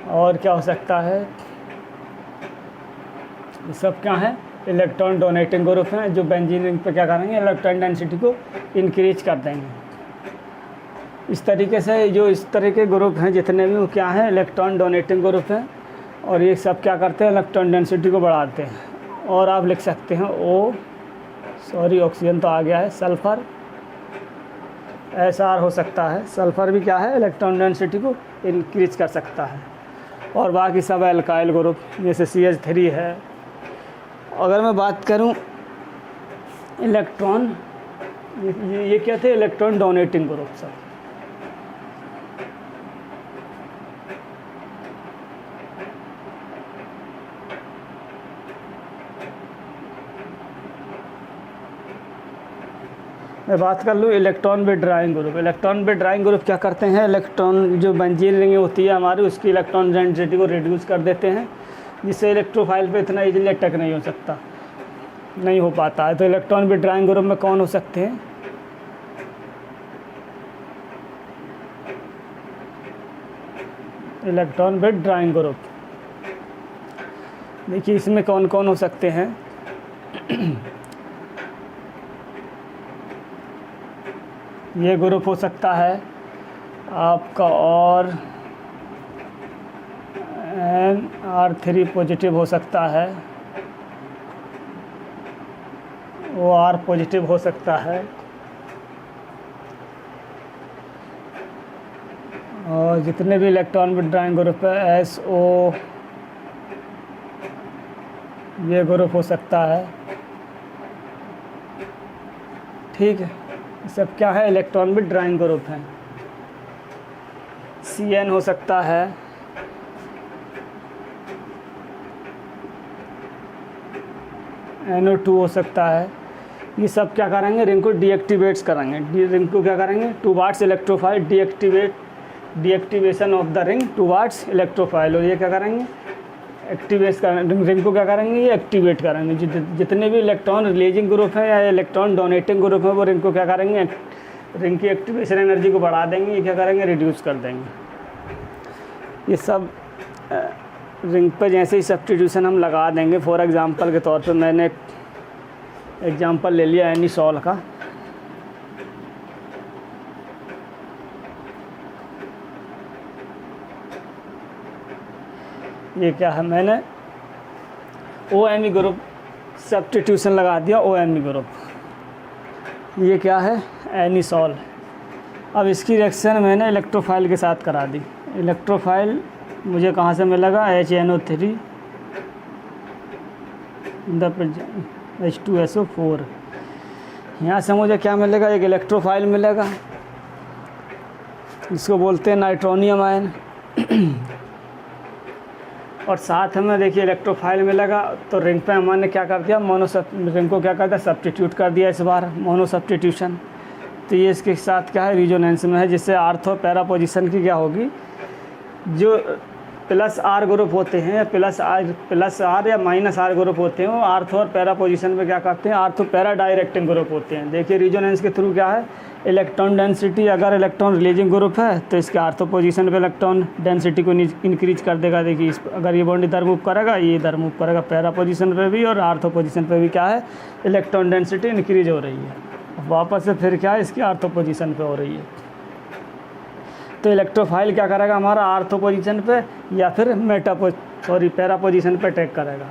[SPEAKER 1] और क्या हो सकता है, ये सब क्या है, इलेक्ट्रॉन डोनेटिंग ग्रुप हैं जो बेंजीन रिंग पे क्या करेंगे, इलेक्ट्रॉन डेंसिटी को इंक्रीज कर देंगे। इस तरीके से जो इस तरह के ग्रुप हैं जितने भी, वो क्या हैं, इलेक्ट्रॉन डोनेटिंग ग्रुप हैं, और ये सब क्या करते हैं, इलेक्ट्रॉन डेंसिटी को बढ़ाते हैं। और आप लिख सकते हैं ऑक्सीजन तो आ गया है, सल्फ़र SR हो सकता है। सल्फ़र भी क्या है, इलेक्ट्रॉन डेंसिटी को इंक्रीज कर सकता है। और बाकी सब एल्काइल ग्रुप जैसे CH3 है। अगर मैं बात करूं इलेक्ट्रॉन, ये क्या थे, इलेक्ट्रॉन डोनेटिंग ग्रुप सब। मैं बात कर लूँ इलेक्ट्रॉन विथड्राइंग ग्रुप। इलेक्ट्रॉन विथड्राइंग ग्रुप क्या करते हैं, इलेक्ट्रॉन जो बेंजीन रिंग होती है हमारी, उसकी इलेक्ट्रॉन डेंसिटी को रिड्यूस कर देते हैं, जिससे इलेक्ट्रोफाइल पे इतना इजीली अटैक नहीं हो पाता है। तो इलेक्ट्रॉन विथड्राइंग ग्रुप में कौन हो सकते हैं, इलेक्ट्रॉन विथड्राइंग ग्रुप। देखिए, इसमें कौन कौन हो सकते हैं। ये ग्रुप हो सकता है आपका, और NR3 पॉजिटिव हो सकता है, OR पॉजिटिव हो सकता है, और जितने भी इलेक्ट्रॉन विथड्राइंग ग्रुप है SO, ये ग्रुप हो सकता है। ठीक है, सब क्या है, इलेक्ट्रॉन विथड्राइंग ग्रुप है। CN हो सकता है, NO2 हो सकता है। ये सब क्या करेंगे, रिंग को डीएक्टिवेट्स करेंगे। रिंग को क्या करेंगे, towards electrophile, deactivation of the ring towards electrophile. और ये क्या करेंगे, एक्टिवेट करेंगे, रिंग को क्या करेंगे, ये एक्टिवेट करेंगे। जितने भी इलेक्ट्रॉन रिलीजिंग ग्रुप है या इलेक्ट्रॉन डोनेटिंग ग्रुप है, वो रिंग को क्या करेंगे, रिंग की एक्टिवेशन एनर्जी को बढ़ा देंगे। ये क्या करेंगे, रिड्यूस कर देंगे। ये सब रिंग पे जैसे ही सब्स्टिट्यूशन हम लगा देंगे। फॉर एग्जांपल के तौर पे मैंने एक एग्जांपल ले लिया एनिसॉल का। ये क्या है, मैंने OMe ग्रुप सब्स्टिट्यूशन लगा दिया, OMe ग्रुप। ये क्या है, एनिसॉल। अब इसकी रिएक्शन मैंने इलेक्ट्रोफाइल के साथ करा दी। इलेक्ट्रोफाइल मुझे कहाँ से मिलेगा, HNO3 H2SO4। यहाँ से मुझे क्या मिलेगा, एक इलेक्ट्रोफाइल मिलेगा, इसको बोलते हैं नाइट्रोनियम आयन। और साथ में देखिए इलेक्ट्रोफाइल मिलेगा, तो रिंग पे हमने क्या कर दिया, रिंग को क्या कर दिया, सब्स्टिट्यूट कर दिया इस बार, मोनो सब्स्टिट्यूशन। तो ये इसके साथ क्या है, रिजोनेंस में है, जिससे आर्थो पैरा पोजीशन की क्या होगी, जो प्लस आर ग्रुप होते हैं, प्लस आर या माइनस आर ग्रुप होते हैं, वो आर्थो और पैरा पोजीशन में क्या करते हैं, आर्थो पैरा डायरेक्टिंग ग्रुप होते हैं। देखिए रिजोनेंस के थ्रू क्या है, इलेक्ट्रॉन डेंसिटी, अगर इलेक्ट्रॉन रिलीजिंग ग्रुप है तो इसके आर्थो पोजीशन पे इलेक्ट्रॉन डेंसिटी को इंक्रीज कर देगा। देखिए अगर ये बॉन्ड इधर मूव करेगा, ये इधर मूव करेगा, पैरा पोजीशन पे भी और आर्थो पोजीशन पे भी क्या है, इलेक्ट्रॉन डेंसिटी इंक्रीज हो रही है। वापस से फिर क्या है, इसकी आर्थो पोजीशन पे हो रही है। तो इलेक्ट्रोफाइल क्या करेगा, हमारा आर्थो पोजीशन पे या फिर पैरा पोजीशन पे अटैक करेगा।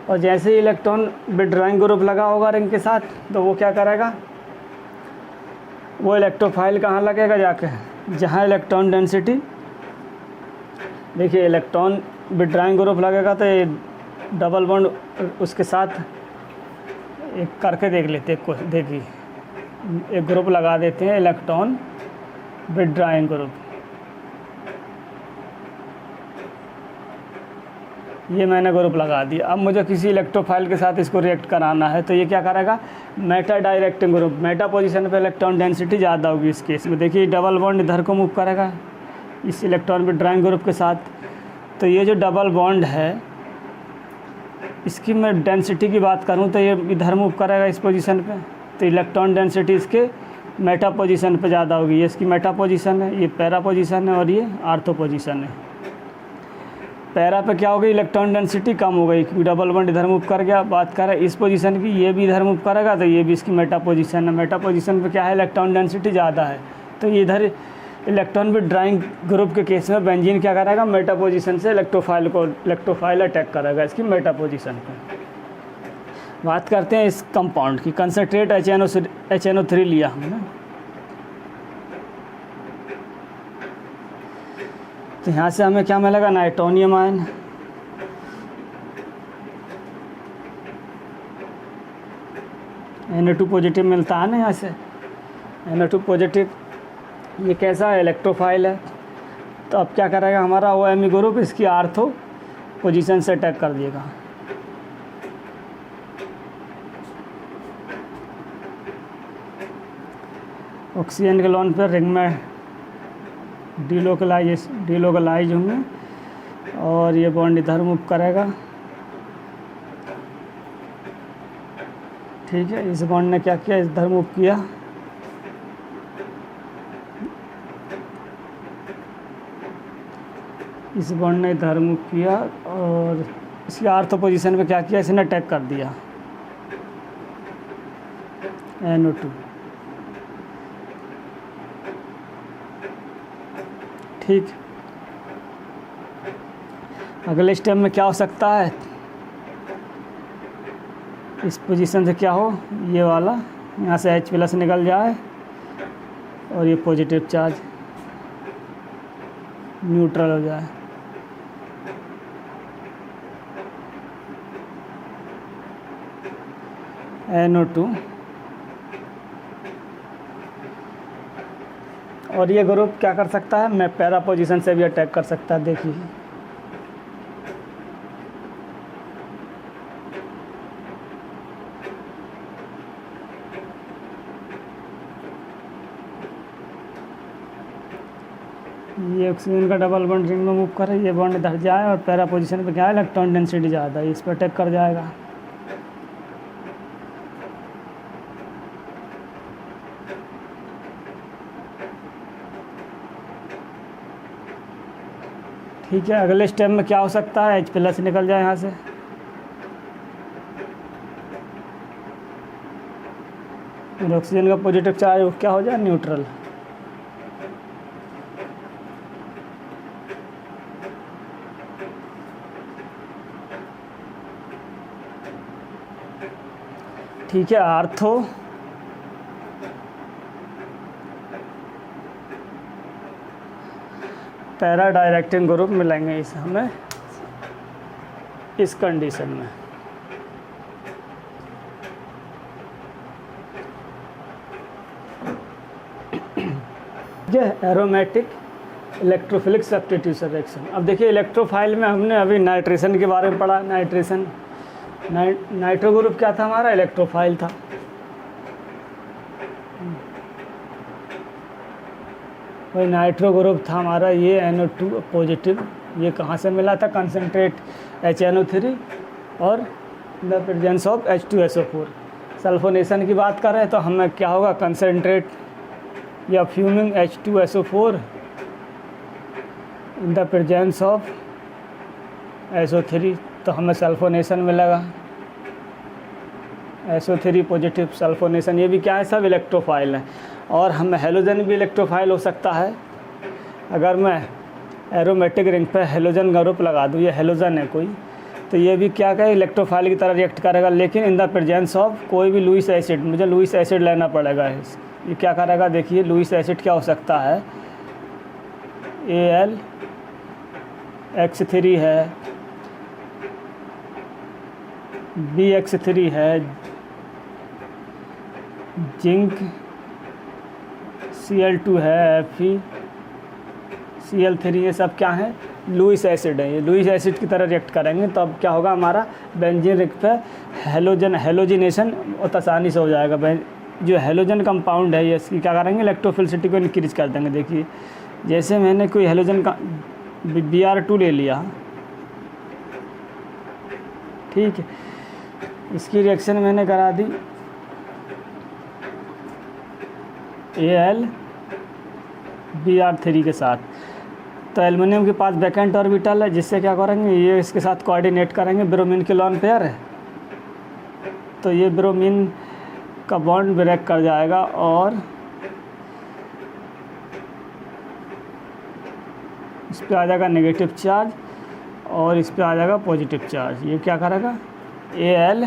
[SPEAKER 1] और जैसे ही इलेक्ट्रॉन विड्रॉइंग ग्रुप लगा होगा रिंग के साथ, तो वो क्या करेगा, वो इलेक्ट्रोफाइल कहाँ लगेगा, जाके जहाँ इलेक्ट्रॉन डेंसिटी, देखिए इलेक्ट्रॉन विड्रॉइंग ग्रुप लगेगा तो ये डबल बॉन्ड उसके साथ एक करके देख लेते हैं। देखिए एक ग्रुप लगा देते हैं, इलेक्ट्रॉन विड्रॉइंग ग्रुप, ये मैंने ग्रुप लगा दिया। अब मुझे किसी इलेक्ट्रोफाइल के साथ इसको रिएक्ट कराना है, तो ये क्या करेगा, Meta directing group, Meta position पे इलेक्ट्रॉन डेंसिटी ज़्यादा होगी इस केस में। देखिए डबल बॉन्ड इधर को मूव करेगा इस इलेक्ट्रॉन विड्रॉइंग ग्रुप के साथ, तो ये जो डबल बॉन्ड है इसकी मैं डेंसिटी की बात करूँ तो ये इधर मूव करेगा इस पोजीशन पे, तो इलेक्ट्रॉन डेंसिटी इसके मेटा पोजीशन पे ज़्यादा होगी। ये इसकी मेटा पोजीशन है, ये पैरा पोजीशन है और ये आर्थो पोजीशन है। पैरा पे क्या हो गई, इलेक्ट्रॉन डेंसिटी कम हो गई क्योंकि डबल बॉन्ड इधर मूव कर गया। बात करें इस पोजीशन की, ये भी इधर मूव करेगा तो ये भी इसकी मेटा पोजीशन है। मेटा पोजीशन पे क्या है, इलेक्ट्रॉन डेंसिटी ज़्यादा है, तो ये इधर इलेक्ट्रॉन विड्रॉइंग ग्रुप के केस में बेंजीन क्या करेगा, मेटा पोजीशन से इलेक्ट्रोफाइल अटैक करेगा इसकी मेटा पोजीशन पे। बात करते हैं इस कंपाउंड की, कंसनट्रेट HNO3 लिया हमने, तो यहाँ से हमें क्या मिलेगा, नाइट्रोनियम आयन। NO2 पॉजिटिव मिलता है ना यहाँ से, NO2 पॉजिटिव। ये कैसा है, इलेक्ट्रोफाइल है, तो अब क्या करेगा हमारा OMe ग्रुप इसकी आर्थो पोजीशन से अटैक कर देगा। ऑक्सीजन के लोन पर रिंग में डीलोकलाइज होंगे और ये बॉन्ड इधर मूव करेगा। ठीक है, इस बॉन्ड ने क्या किया, इधर मूव किया, इस बॉन्ड ने इधर मूव किया और इसकी आर्थो पोजीशन पे क्या किया, इसने अटैक कर दिया NO2। ठीक, अगले स्टेप में क्या हो सकता है, इस पोजीशन से क्या हो, ये वाला यहाँ से H+ निकल जाए और ये पॉजिटिव चार्ज न्यूट्रल हो जाए। NO2 और ये ग्रुप क्या कर सकता है, मैं पैरा पोजीशन से भी अटैक कर सकता है। देखिए ये ऑक्सीजन का डबल बॉन्ड रिंग में मूव करे, ये बॉन्ड इधर जाए और पैरा पोजीशन पे क्या है, इलेक्ट्रॉन डेंसिटी ज़्यादा है, इस पर अटैक कर जाएगा। ठीक है, अगले स्टेप में क्या हो सकता है, H+ निकल जाए यहाँ से, और ऑक्सीजन का पॉजिटिव चार्ज क्या हो जाए, न्यूट्रल। ठीक है, आर्थो पैरा डायरेक्टिंग ग्रुप मिलेंगे इस हमें इस कंडीशन में। यह एरोमेटिक इलेक्ट्रोफिलिक सब्स्टिट्यूशन रिएक्शन। अब देखिए इलेक्ट्रोफाइल में हमने अभी नाइट्रेशन के बारे में पढ़ा। नाइट्रेशन नाइट्रो ग्रुप क्या था हमारा, इलेक्ट्रोफाइल था। वही नाइट्रो ग्रुप था हमारा, ये NO2 पॉजिटिव। ये कहाँ से मिला था, कंसनट्रेट HNO3 और the presence of H2SO4। Sulphonation की बात कर रहे हैं तो हमें क्या होगा, कंसनट्रेट या fuming H2SO4 in the presence of SO3, तो हमें सल्फोनेशन मिलेगा, SO3 पॉजिटिव सल्फोनेशन। ये भी क्या है, सब इलेक्ट्रोफाइल है। और हमें हेलोजन भी इलेक्ट्रोफाइल हो सकता है। अगर मैं एरोमेटिक रिंग पे हेलोजन ग्रुप लगा दूँ, ये हेलोजन है कोई, तो ये भी क्या कहे, इलेक्ट्रोफाइल की तरह रिएक्ट करेगा, लेकिन इन द प्रेजेंस ऑफ कोई भी लुईस एसिड। मुझे लुईस एसिड लेना पड़ेगा। ये क्या करेगा, देखिए लुईस एसिड क्या हो सकता है, AlX3 है, BX3 है, जिंक Cl2 है, FeCl3, ये सब क्या है, लुईस एसिड है। ये लुईस एसिड की तरह रिएक्ट करेंगे तो अब क्या होगा, हमारा बेंजीन रिंग पे हेलोजिनेशन बहुत आसानी से हो जाएगा। जो हेलोजन कंपाउंड है ये इसकी क्या करेंगे, इलेक्ट्रोफिलिसिटी को इंक्रीज कर देंगे। देखिए जैसे मैंने कोई हेलोजन का Br2 ले लिया, ठीक है, इसकी रिएक्शन मैंने करा दी Al Br3 के साथ, तो एल्युमिनियम के पास वैकेंट ऑर्बिटल है, जिससे क्या करेंगे, ये इसके साथ कोऑर्डिनेट करेंगे। ब्रोमीन के लोन पेयर है तो ये ब्रोमीन का बॉन्ड ब्रेक कर जाएगा और इस पर आ जाएगा नेगेटिव चार्ज और इस पर आ जाएगा पॉजिटिव चार्ज। ये क्या करेगा, Al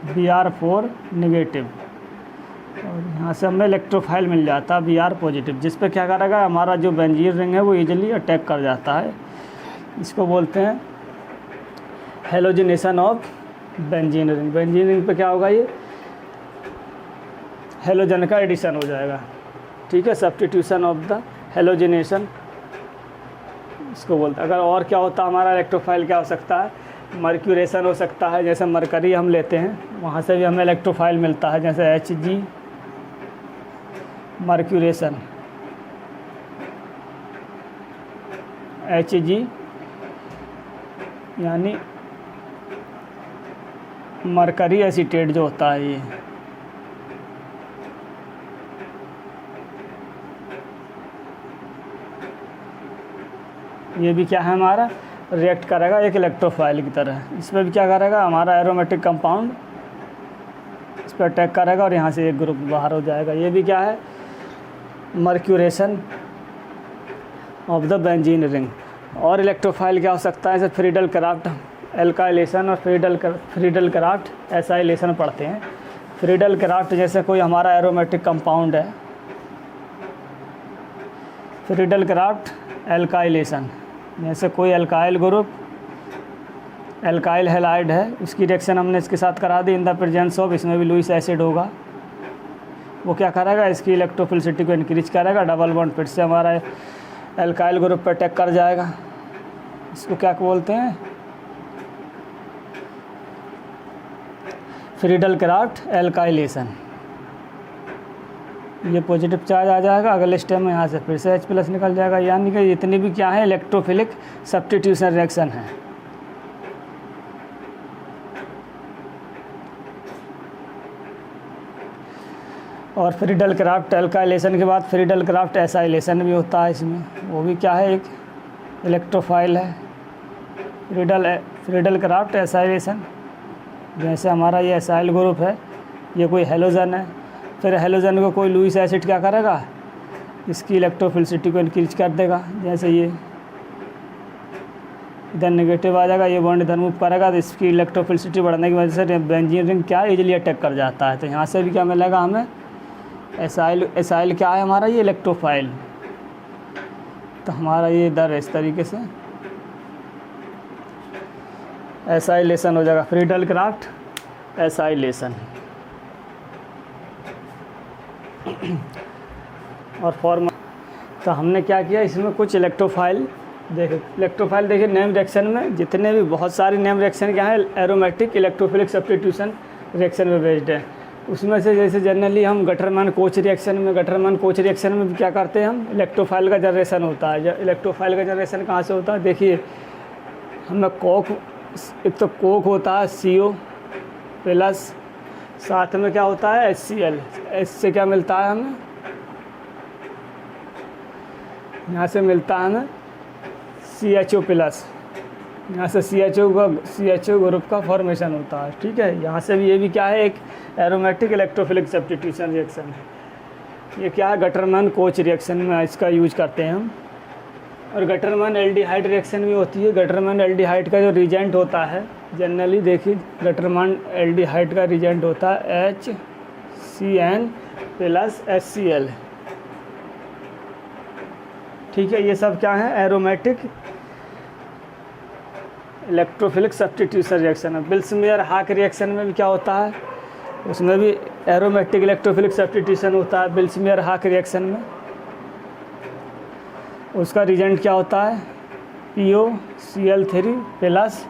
[SPEAKER 1] Br4 नेगेटिव, और यहाँ से हमें इलेक्ट्रोफाइल मिल जाता है Br पॉजिटिव, जिस पे क्या करेगा, हमारा जो बेंजीन रिंग है वो इजीली अटैक कर जाता है। इसको बोलते हैं halogenation of benzene ring. Benzene ring पे क्या होगा, ये हेलोजन का एडिशन हो जाएगा, ठीक है, सब्स्टिट्यूशन ऑफ द हेलोजिनेशन इसको बोलते हैं। अगर और क्या होता है हमारा इलेक्ट्रोफाइल, क्या हो सकता है, मर्क्यूरेशन हो सकता है। जैसे मरकरी हम लेते हैं, वहाँ से भी हमें इलेक्ट्रोफाइल मिलता है, जैसे Hg मर्क्यूरेशन, Hg यानी मरकरी एसीटेट जो होता है, ये भी क्या है, हमारा रिएक्ट करेगा एक इलेक्ट्रोफाइल की तरह। इसमें भी क्या करेगा, हमारा एरोमेटिक कंपाउंड इस पर अटैक करेगा और यहाँ से एक ग्रुप बाहर हो जाएगा। ये भी क्या है, mercuration of the benzene ring. और इलेक्ट्रोफाइल क्या हो सकता है, जैसे फ्रीडल क्राफ्ट एल्काइलेशन और फ्रीडल क्राफ्ट एसाइलेशन पढ़ते हैं। फ्रीडल क्राफ्ट जैसे कोई हमारा एरोमेटिक कंपाउंड है, फ्रीडल क्राफ्ट एल्काइलेशन, जैसे कोई अल्काइल ग्रुप अल्काइल हैलाइड है, उसकी रिएक्शन हमने इसके साथ करा दी इन द प्रेजेंस ऑफ, इसमें भी लुईस एसिड होगा। वो क्या करेगा, इसकी इलेक्ट्रोफिलिसिटी को इंक्रीज करेगा, डबल बॉन्ड फिर से हमारा अल्काइल ग्रुप पर अटैक कर जाएगा। इसको क्या बोलते हैं, फ्रीडल क्राफ्ट एल्काइलेशन। ये पॉजिटिव चार्ज आ जाएगा, अगले स्टेप में यहाँ से फिर से H+ निकल जाएगा। यानी कि इतनी भी क्या है, इलेक्ट्रोफिलिक सब्स्टिट्यूशन रिएक्शन है। और फ्रीडल क्राफ्ट एल्काइलेशन के बाद फ्रीडल क्राफ्ट एसाइलेशन भी होता है इसमें, वो भी क्या है, एक इलेक्ट्रोफाइल है। फ्रीडल क्राफ्ट एसाइलेशन, जैसे हमारा ये एसाइल ग्रुप है, ये कोई हेलोजन है, फिर हेलोजन को कोई लुईस एसिड क्या करेगा, इसकी इलेक्ट्रोफिलिसिटी को इंक्रीज कर देगा। जैसे ये इधर नेगेटिव आ जाएगा, ये बॉन्ड इधर मूव करेगा तो इसकी इलेक्ट्रोफिलिसिटी बढ़ने की वजह से बेंजीन रिंग क्या इजीली अटैक कर जाता है। तो यहाँ से भी क्या मिलेगा हमें, एसाइल क्या है हमारा, ये इलेक्ट्रोफाइल। तो हमारा ये इधर इस तरीके से एसाइलेशन हो जाएगा, फ्रीडल क्राफ्ट एसाइलेशन। और फॉर्म तो हमने क्या किया, इसमें कुछ इलेक्ट्रोफाइल देखिए नेम रिएक्शन में जितने भी बहुत सारी नेम रिएक्शन क्या है, एरोमेटिक इलेक्ट्रोफिलिक सब्स्टिट्यूशन रिएक्शन में बेस्ड है। उसमें से जैसे जनरली हम गटरमैन कोच रिएक्शन में भी क्या करते हैं, हम इलेक्ट्रोफाइल का जनरेशन होता है। इलेक्ट्रोफाइल का जनरेशन कहाँ से होता है, देखिए हमें एक तो कोक होता है CO प्लस, साथ में क्या होता है HCl, इससे क्या मिलता है हमें, यहाँ से मिलता है हमें CHO प्लस, यहाँ से CHO ग्रुप का फॉर्मेशन होता है। ठीक है, यहाँ से भी ये भी क्या है, एक एरोमेटिक इलेक्ट्रोफिलिक सब्स्टिट्यूशन रिएक्शन है। ये क्या है, गटरमैन कोच रिएक्शन में इसका यूज करते हैं हम। और गटरमैन एल्डिहाइड रिएक्शन भी होती है। गटरमैन एल्डिहाइड का जो रिजेंट होता है, जनरली देखिए गटरमैन एल्डिहाइड का रिजेंट होता है HCN प्लस HCl। ठीक है, ये सब क्या है, एरोमेटिक इलेक्ट्रोफिलिक सब्स्टिट्यूशन रिएक्शन है। बिल्स-मेयर हाक रिएक्शन में भी क्या होता है, उसमें भी एरोमेटिक इलेक्ट्रोफिलिक सब्स्टिट्यूशन होता है। बिल्स-मेयर हाक रिएक्शन में उसका रिजेंट क्या होता है, POCl3 प्लस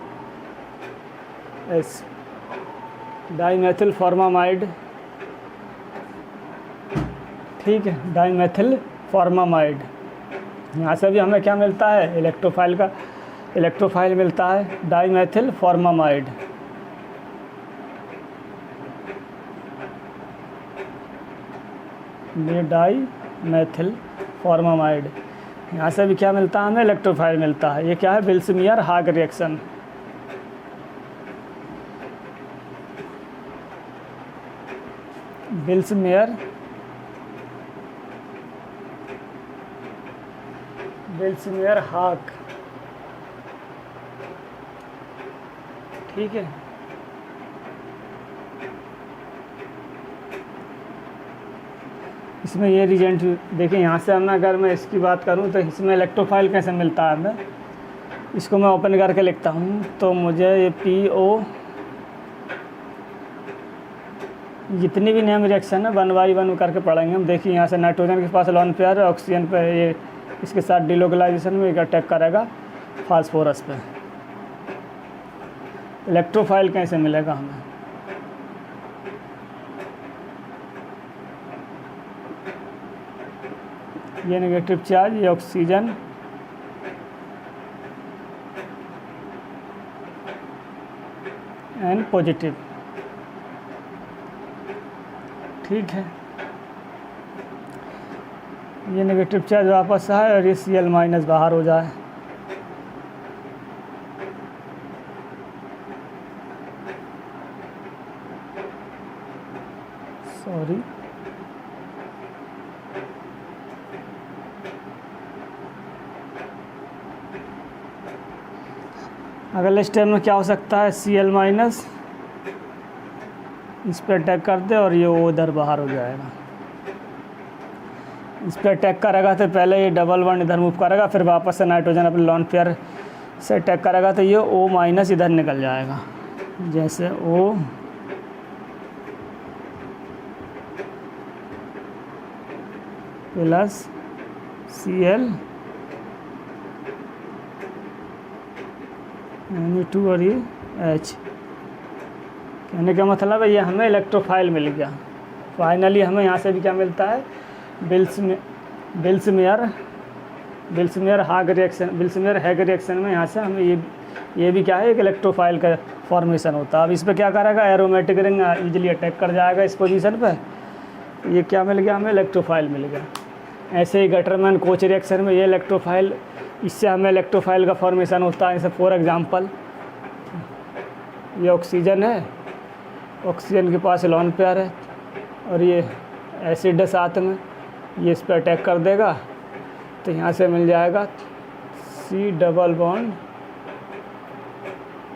[SPEAKER 1] डाईमेथिल फॉर्मामाइड। ठीक है, डाईमेथिल फॉर्मामाइड। यहाँ से भी हमें क्या मिलता है, इलेक्ट्रोफाइल मिलता है, डाईमेथिल फॉर्मामाइड। ये डाईमेथिल फॉर्मामाइड, यहाँ से भी क्या मिलता है हमें, इलेक्ट्रोफाइल मिलता है। ये क्या है, बिल्स-मेयर हाक रिएक्शन। बिल्स-मेयर हाक। ठीक है, इसमें ये रिजेंट देखिए, यहाँ से हमें अगर मैं इसकी बात करूँ तो इसमें इलेक्ट्रोफाइल कैसे मिलता है हमें, इसको मैं ओपन करके लिखता हूँ। तो मुझे ये PO जितनी भी नेम रिएक्शन है 1 बाई 1 करके पढ़ेंगे हम। देखिए यहाँ से नाइट्रोजन के पास लोन पेयर है, ऑक्सीजन पे ये इसके साथ डिलोगलाइजेशन में अटैक करेगा फास्फोरस पे। इलेक्ट्रोफाइल कैसे मिलेगा हमें, ये नेगेटिव चार्ज, ये ऑक्सीजन, एंड पॉजिटिव। ठीक है, ये नेगेटिव चार्ज वापस आए और ये Cl माइनस बाहर हो जाए। सॉरी, अगले स्टेप में क्या हो सकता है, Cl माइनस इस पर अटैक कर दे और ये उधर बाहर हो जाएगा। इस पर अटैक करेगा तो पहले ये डबल बॉन्ड इधर मूव करेगा, फिर वापस से नाइट्रोजन अपने लोन पेयर से अटैक करेगा तो ये O माइनस इधर निकल जाएगा। जैसे O प्लस Cl N2 और ये H। कहने का मतलब है ये हमें इलेक्ट्रोफाइल मिल गया। फाइनली हमें यहाँ से भी क्या मिलता है, बिल्स-मेयर हाक रिएक्शन में यहाँ से हमें ये भी क्या है, एक इलेक्ट्रोफाइल का फॉर्मेशन होता है। अब इस पर क्या करेगा, एरोमेटिक रिंग इजीली अटैक कर जाएगा इस पोजीशन पे। ये क्या मिल गया हमें, इलेक्ट्रोफाइल मिल गया। ऐसे ही गटरमैन कोच रिएक्शन में ये इलेक्ट्रोफाइल, इससे हमें इलेक्ट्रोफाइल का फॉर्मेशन होता है। जैसे फॉर एग्जांपल ये ऑक्सीजन है, ऑक्सीजन के पास लोन पेयर है और ये एसिड है साथ में, ये इस पर अटैक कर देगा तो यहाँ से मिल जाएगा C डबल बॉन्ड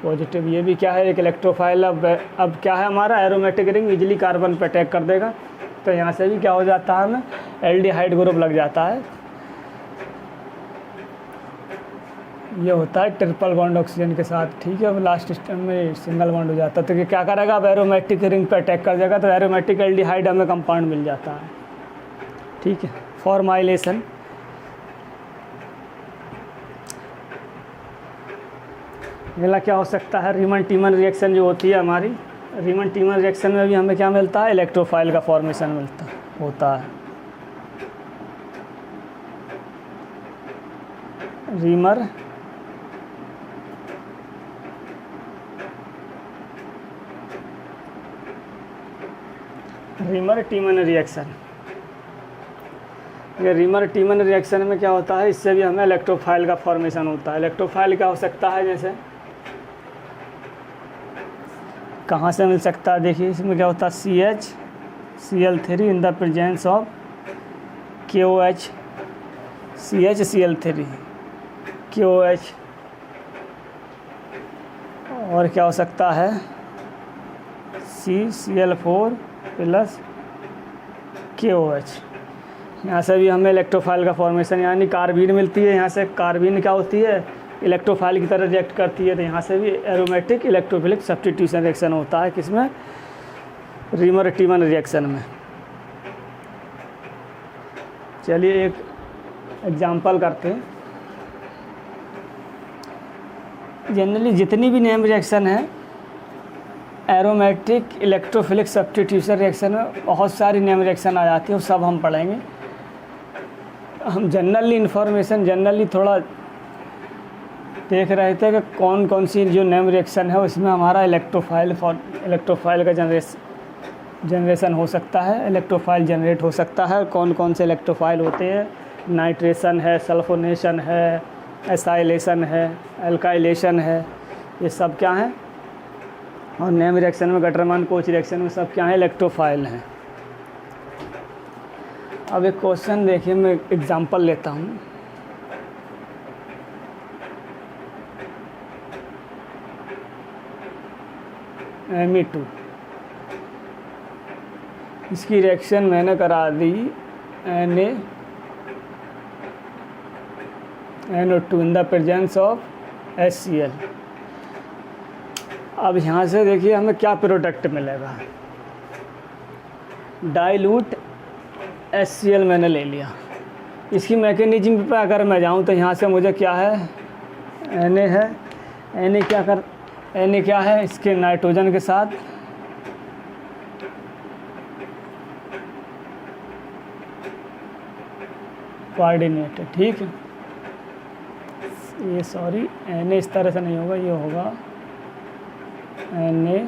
[SPEAKER 1] पॉजिटिव। ये भी क्या है, एक इलेक्ट्रोफाइल। अब क्या है हमारा, एरोमेटिक रिंग इजीली कार्बन पे अटैक कर देगा, तो यहाँ से भी क्या हो जाता है, हमें एल्डिहाइड ग्रुप लग जाता है। ये होता है ट्रिपल बॉन्ड ऑक्सीजन के साथ, ठीक है। अब लास्ट स्टेप में सिंगल बॉन्ड हो जाता है, तो ये क्या करेगा, अब एरोमेटिक रिंग पे अटैक कर देगा, तो एरोमेटिक एल्डिहाइड हमें कंपाउंड मिल जाता है, ठीक है। फॉर्माइलेशन, अगला क्या हो सकता है, रीमन टीमन रिएक्शन जो होती है हमारी, रीमन टीमन रिएक्शन में भी हमें क्या मिलता है, इलेक्ट्रोफाइल का फॉर्मेशन मिलता होता है। रीमर टीमन रिएक्शन, ये रीमर टीमन रिएक्शन में क्या होता है, इससे भी हमें इलेक्ट्रोफाइल का फॉर्मेशन होता है। इलेक्ट्रोफाइल क्या हो सकता है, जैसे कहाँ से मिल सकता है, देखिए इसमें क्या होता है, CH Cl3 in the presence of KOH CH KOH, और क्या हो सकता है, CCl4 प्लस KOH। यहाँ से भी हमें इलेक्ट्रोफाइल का फॉर्मेशन, यानी कार्बीन मिलती है। यहाँ से कार्बीन क्या होती है, इलेक्ट्रोफाइल की तरह रिएक्ट करती है, तो यहाँ से भी एरोमेटिक इलेक्ट्रोफिलिक सब्स्टिट्यूशन रिएक्शन होता है, किसमें, रीमर टीमन रिएक्शन में। चलिए एक एग्जांपल करते हैं। जनरली जितनी भी नेम रिएक्शन है एरोमेटिक इलेक्ट्रोफिलिक सब्स्टिट्यूशन रिएक्शन में, बहुत सारी नेम रिएक्शन आ जाती है, वो सब हम पढ़ेंगे। हम जनरली थोड़ा देख रहे थे कि कौन कौन सी जो नेम रिएक्शन है उसमें हमारा इलेक्ट्रोफाइल का जनरेशन हो सकता है, इलेक्ट्रोफाइल जनरेट हो सकता है। कौन कौन से इलेक्ट्रोफाइल होते हैं, नाइट्रेशन है, सल्फोनेशन है, एसाइलेशन है, एल्काइलेशन है, ये सब क्या है। और नेम रिएक्शन में, गटरमैन कोच रिएक्शन में सब क्या है, इलेक्ट्रोफाइल हैं। अब एक क्वेश्चन देखिए, मैं एग्जांपल लेता हूँ। Me2, इसकी रिएक्शन मैंने करा दी NaNO2 in the presence of HCl। अब यहाँ से देखिए हमें क्या प्रोडक्ट मिलेगा, डाइल्यूट HCl मैंने ले लिया। इसकी मैकेनिज्म पे अगर मैं जाऊँ तो यहाँ से मुझे क्या है, Na है, Na क्या है, इसके नाइट्रोजन के साथ कोऑर्डिनेट है, ठीक है। ये सॉरी, Na इस तरह से नहीं होगा, ये होगा Na,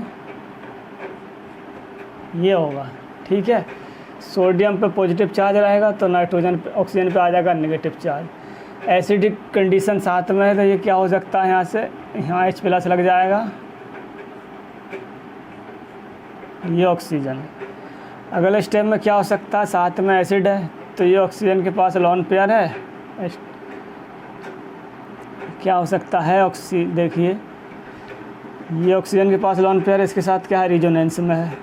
[SPEAKER 1] ये होगा, ठीक है। सोडियम पे पॉजिटिव चार्ज रहेगा तो नाइट्रोजन पे, ऑक्सीजन पे आ जाएगा नेगेटिव चार्ज। एसिडिक कंडीशन साथ में है, तो ये क्या हो सकता है, यहाँ से यहाँ H+ लग जाएगा, ये ऑक्सीजन। अगले स्टेप में क्या हो सकता है, साथ में एसिड है, तो ये ऑक्सीजन के पास लोन पेयर है, क्या हो सकता है, देखिए ये ऑक्सीजन के पास लोन पेयर, इसके साथ क्या है, रिजोनेंस में है।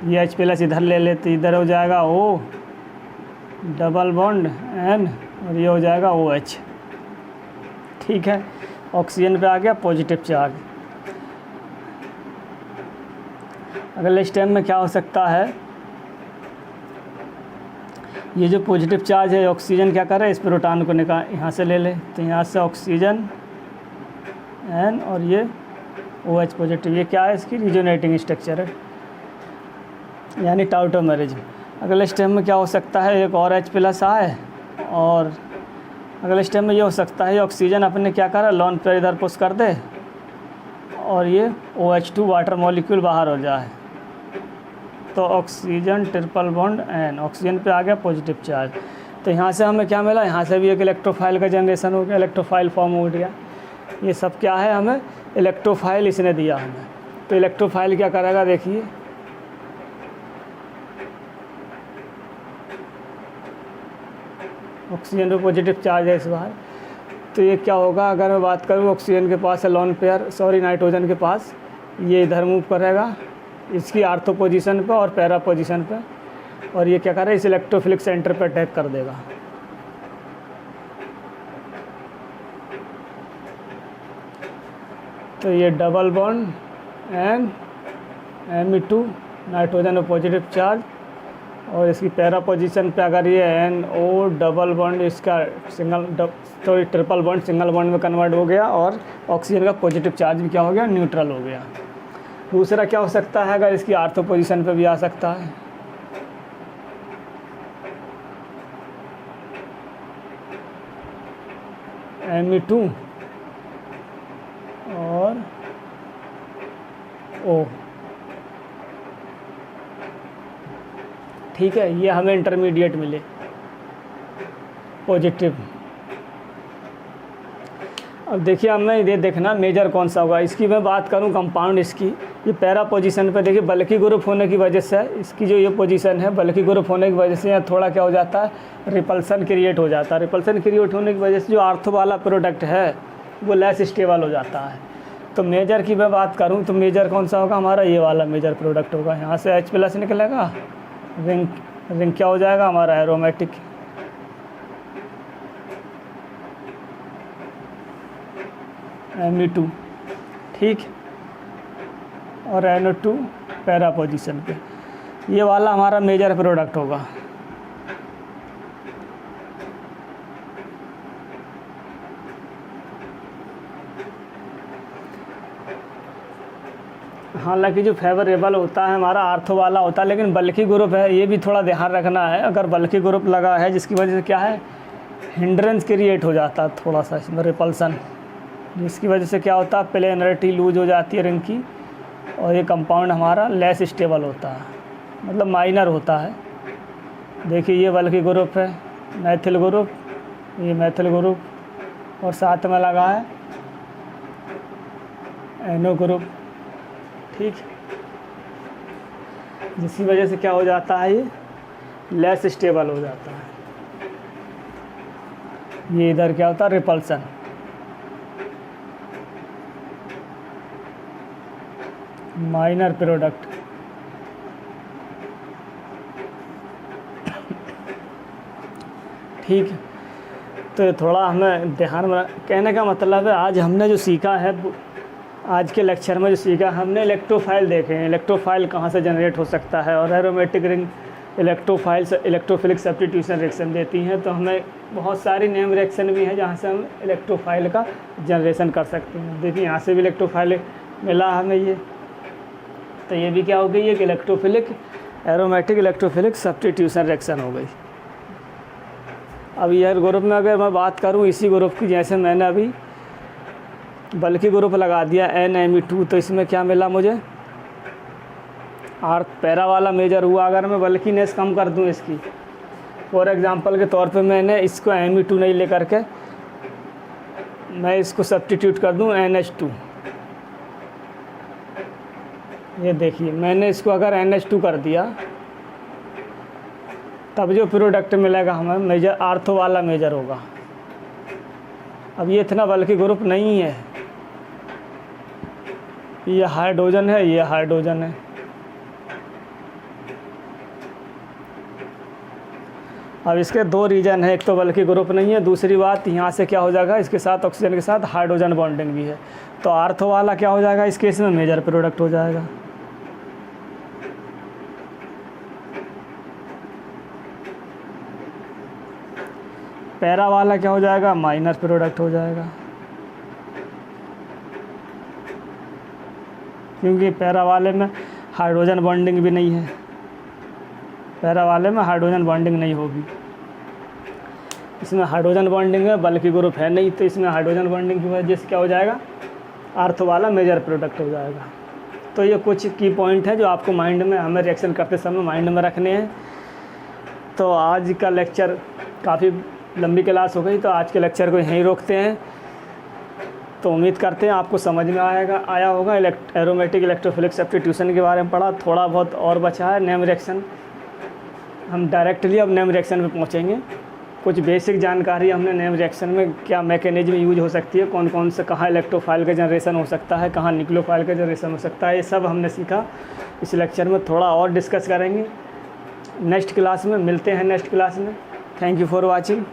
[SPEAKER 1] ये H+ इधर ले लेते, इधर हो जाएगा O डबल बॉन्ड N, और ये हो जाएगा OH, ठीक है। ऑक्सीजन पे आ गया पॉजिटिव चार्ज। अगले स्टेप में क्या हो सकता है, ये जो पॉजिटिव चार्ज है ऑक्सीजन क्या कर रहा है, इस प्रोटॉन को निकाल यहाँ से ले ले, तो यहाँ से ऑक्सीजन N और ये OH पॉजिटिव, ये क्या है, इसकी रिजोनेटिंग स्ट्रक्चर है, यानी टाउटोमेरिज्म। अगले स्टेप में क्या हो सकता है, एक और H+ आए, और अगले स्टेप में ये हो सकता है ऑक्सीजन अपने क्या कर रहा है, लोन पेयर इधर पुश कर दे, और ये OH2 वाटर मॉलिक्यूल बाहर हो जाए, तो oxygen triple bond N, oxygen पे आ गया पॉजिटिव चार्ज। तो यहाँ से हमें क्या मिला, यहाँ से भी एक इलेक्ट्रोफाइल का जनरेशन हो गया, इलेक्ट्रोफाइल फॉर्म हो गया। ये सब क्या है, हमें इलेक्ट्रोफाइल इसने दिया हमें। तो इलेक्ट्रोफाइल क्या करेगा, देखिए ऑक्सीजन पे पॉजिटिव चार्ज है इस बार, तो ये क्या होगा, अगर मैं बात करूँ ऑक्सीजन के पास है लोन पेयर, सॉरी नाइट्रोजन के पास, ये इधर मूव करेगा इसकी आर्थो पोजीशन पे और पैरा पोजीशन पे, और ये क्या करेगा, इस इलेक्ट्रोफिलिक सेंटर पे अटैक कर देगा। तो ये double bond N Me2 nitrogen में पॉजिटिव चार्ज, और इसकी पैरा पोजीशन पे अगर ये NO डबल बॉन्ड इसका ट्रिपल बॉन्ड सिंगल बॉन्ड में कन्वर्ट हो गया, और ऑक्सीजन का पॉजिटिव चार्ज भी क्या हो गया, न्यूट्रल हो गया। दूसरा क्या हो सकता है, अगर इसकी आर्थो पोजीशन पे भी आ सकता है, Me2 और O, ठीक है, ये हमें इंटरमीडिएट मिले पॉजिटिव। अब देखिए, अब मैं ये देखना मेजर कौन सा होगा। इसकी मैं बात करूं कंपाउंड, इसकी ये पैरा पोजीशन पे देखिए बल्कि ग्रुप होने की वजह से इसकी जो ये पोजीशन है बल्कि ग्रुप होने की वजह से यहाँ थोड़ा क्या हो जाता है, रिपल्सन क्रिएट हो जाता है। रिपल्सन क्रिएट होने की वजह से जो आर्थो वाला प्रोडक्ट है वो लेस स्टेबल हो जाता है। तो मेजर की मैं बात करूँ तो मेजर कौन सा होगा हमारा, ये वाला मेजर प्रोडक्ट होगा। यहाँ से H+ निकलेगा, रिंग क्या हो जाएगा हमारा एरोमेटिक, Me2, ठीक, और NO2 पैरा पोजीशन पे, ये वाला हमारा मेजर प्रोडक्ट होगा। हालांकि जो फेवरेबल होता है हमारा आर्थो वाला होता है, लेकिन बल्कि ग्रुप है, ये भी थोड़ा ध्यान रखना है। अगर बल्कि ग्रुप लगा है जिसकी वजह से क्या है, हिंड्रेंस क्रिएट हो जाता है थोड़ा सा इसमें, रिपल्सन, जिसकी वजह से क्या होता है, प्लेनरिटी लूज हो जाती है रिंग की, और ये कंपाउंड हमारा लेस स्टेबल होता है, मतलब माइनर होता है। देखिए ये बल्कि ग्रुप है, मैथिल ग्रुप, ये मैथिल ग्रुप, और साथ में लगा है NO ग्रुप, ठीक, जिसकी वजह से क्या हो जाता है, ये लेस स्टेबल हो जाता है। ये इधर क्या होता है, रिपल्सन। माइनर प्रोडक्ट, ठीक। तो ये थोड़ा हमें ध्यान में, कहने का मतलब है आज हमने जो सीखा है, आज के लेक्चर में जो सीखा, हमने इलेक्ट्रोफाइल देखे हैं, इलेक्ट्रोफाइल कहाँ से जनरेट हो सकता है, और एरोमेटिक रिंग इलेक्ट्रोफाइल से इलेक्ट्रोफिलिक सब्स्टिट्यूशन रिएक्शन देती हैं। तो हमें बहुत सारी नेम रिएक्शन भी हैं जहाँ से हम इलेक्ट्रोफाइल का जनरेशन कर सकते हैं। देखिए यहाँ से भी इलेक्ट्रोफाइल मिला हमें ये, तो ये भी क्या हो गई, एक electrophilic aromatic electrophilic substitution reaction हो गई। अब यह ग्रुप में अगर मैं बात करूँ इसी ग्रुप की, जैसे मैंने अभी बल्कि ग्रुप लगा दिया NMe2, तो इसमें क्या मिला मुझे, पैरा वाला मेजर हुआ। अगर मैं बल्कीनेस कम कर दूं इसकी, फॉर एग्जांपल के तौर पे मैंने इसको Me2 नहीं लेकर के मैं इसको सब्स्टिट्यूट कर दूं NH2, ये देखिए मैंने इसको अगर NH2 कर दिया, तब जो प्रोडक्ट मिलेगा हमें मेजर आर्थो वाला मेजर होगा। अब ये इतना बल्कि ग्रुप नहीं है, ये हाइड्रोजन है, ये हाइड्रोजन है। अब इसके दो रीजन है, एक तो बल्कि ग्रुप नहीं है, दूसरी बात यहाँ से क्या हो जाएगा, इसके साथ ऑक्सीजन के साथ हाइड्रोजन बॉन्डिंग भी है। तो आर्थो वाला क्या हो जाएगा, इस केस में मेजर प्रोडक्ट हो जाएगा। पैरा वाला क्या हो जाएगा, माइनर प्रोडक्ट हो जाएगा, क्योंकि पैरा वाले में हाइड्रोजन बॉन्डिंग भी नहीं है, पैरा वाले में हाइड्रोजन बॉन्डिंग नहीं होगी। इसमें हाइड्रोजन बॉन्डिंग है, बल्कि ग्रुप है नहीं, तो इसमें हाइड्रोजन बॉन्डिंग की वजह से क्या हो जाएगा, आर्थो वाला मेजर प्रोडक्ट हो जाएगा। तो ये कुछ की पॉइंट है जो आपको माइंड में, हमें रिएक्शन करते समय माइंड में रखने हैं। तो आज का लेक्चर काफ़ी लंबी क्लास हो गई, तो आज के लेक्चर को यहीं रोकते हैं। तो उम्मीद करते हैं आपको समझ में आया होगा। एरोमेटिक इलेक्ट्रोफिलिक सब्स्टिट्यूशन के बारे में पढ़ा, थोड़ा बहुत और बचा है। नेम रिएक्शन हम डायरेक्टली अब नेम रिएक्शन पे पहुँचेंगे। कुछ बेसिक जानकारी हमने नेम रिएक्शन में क्या मैकेनिज्म यूज हो सकती है, कौन कौन से कहाँ इलेक्ट्रोफाइल का जनरेशन हो सकता है, कहाँ न्यूक्लियोफाइल का जनरेशन हो सकता है, ये सब हमने सीखा। इस लेक्चर में थोड़ा और डिस्कस करेंगे नेक्स्ट क्लास में। मिलते हैं नेक्स्ट क्लास में। Thank you for watching.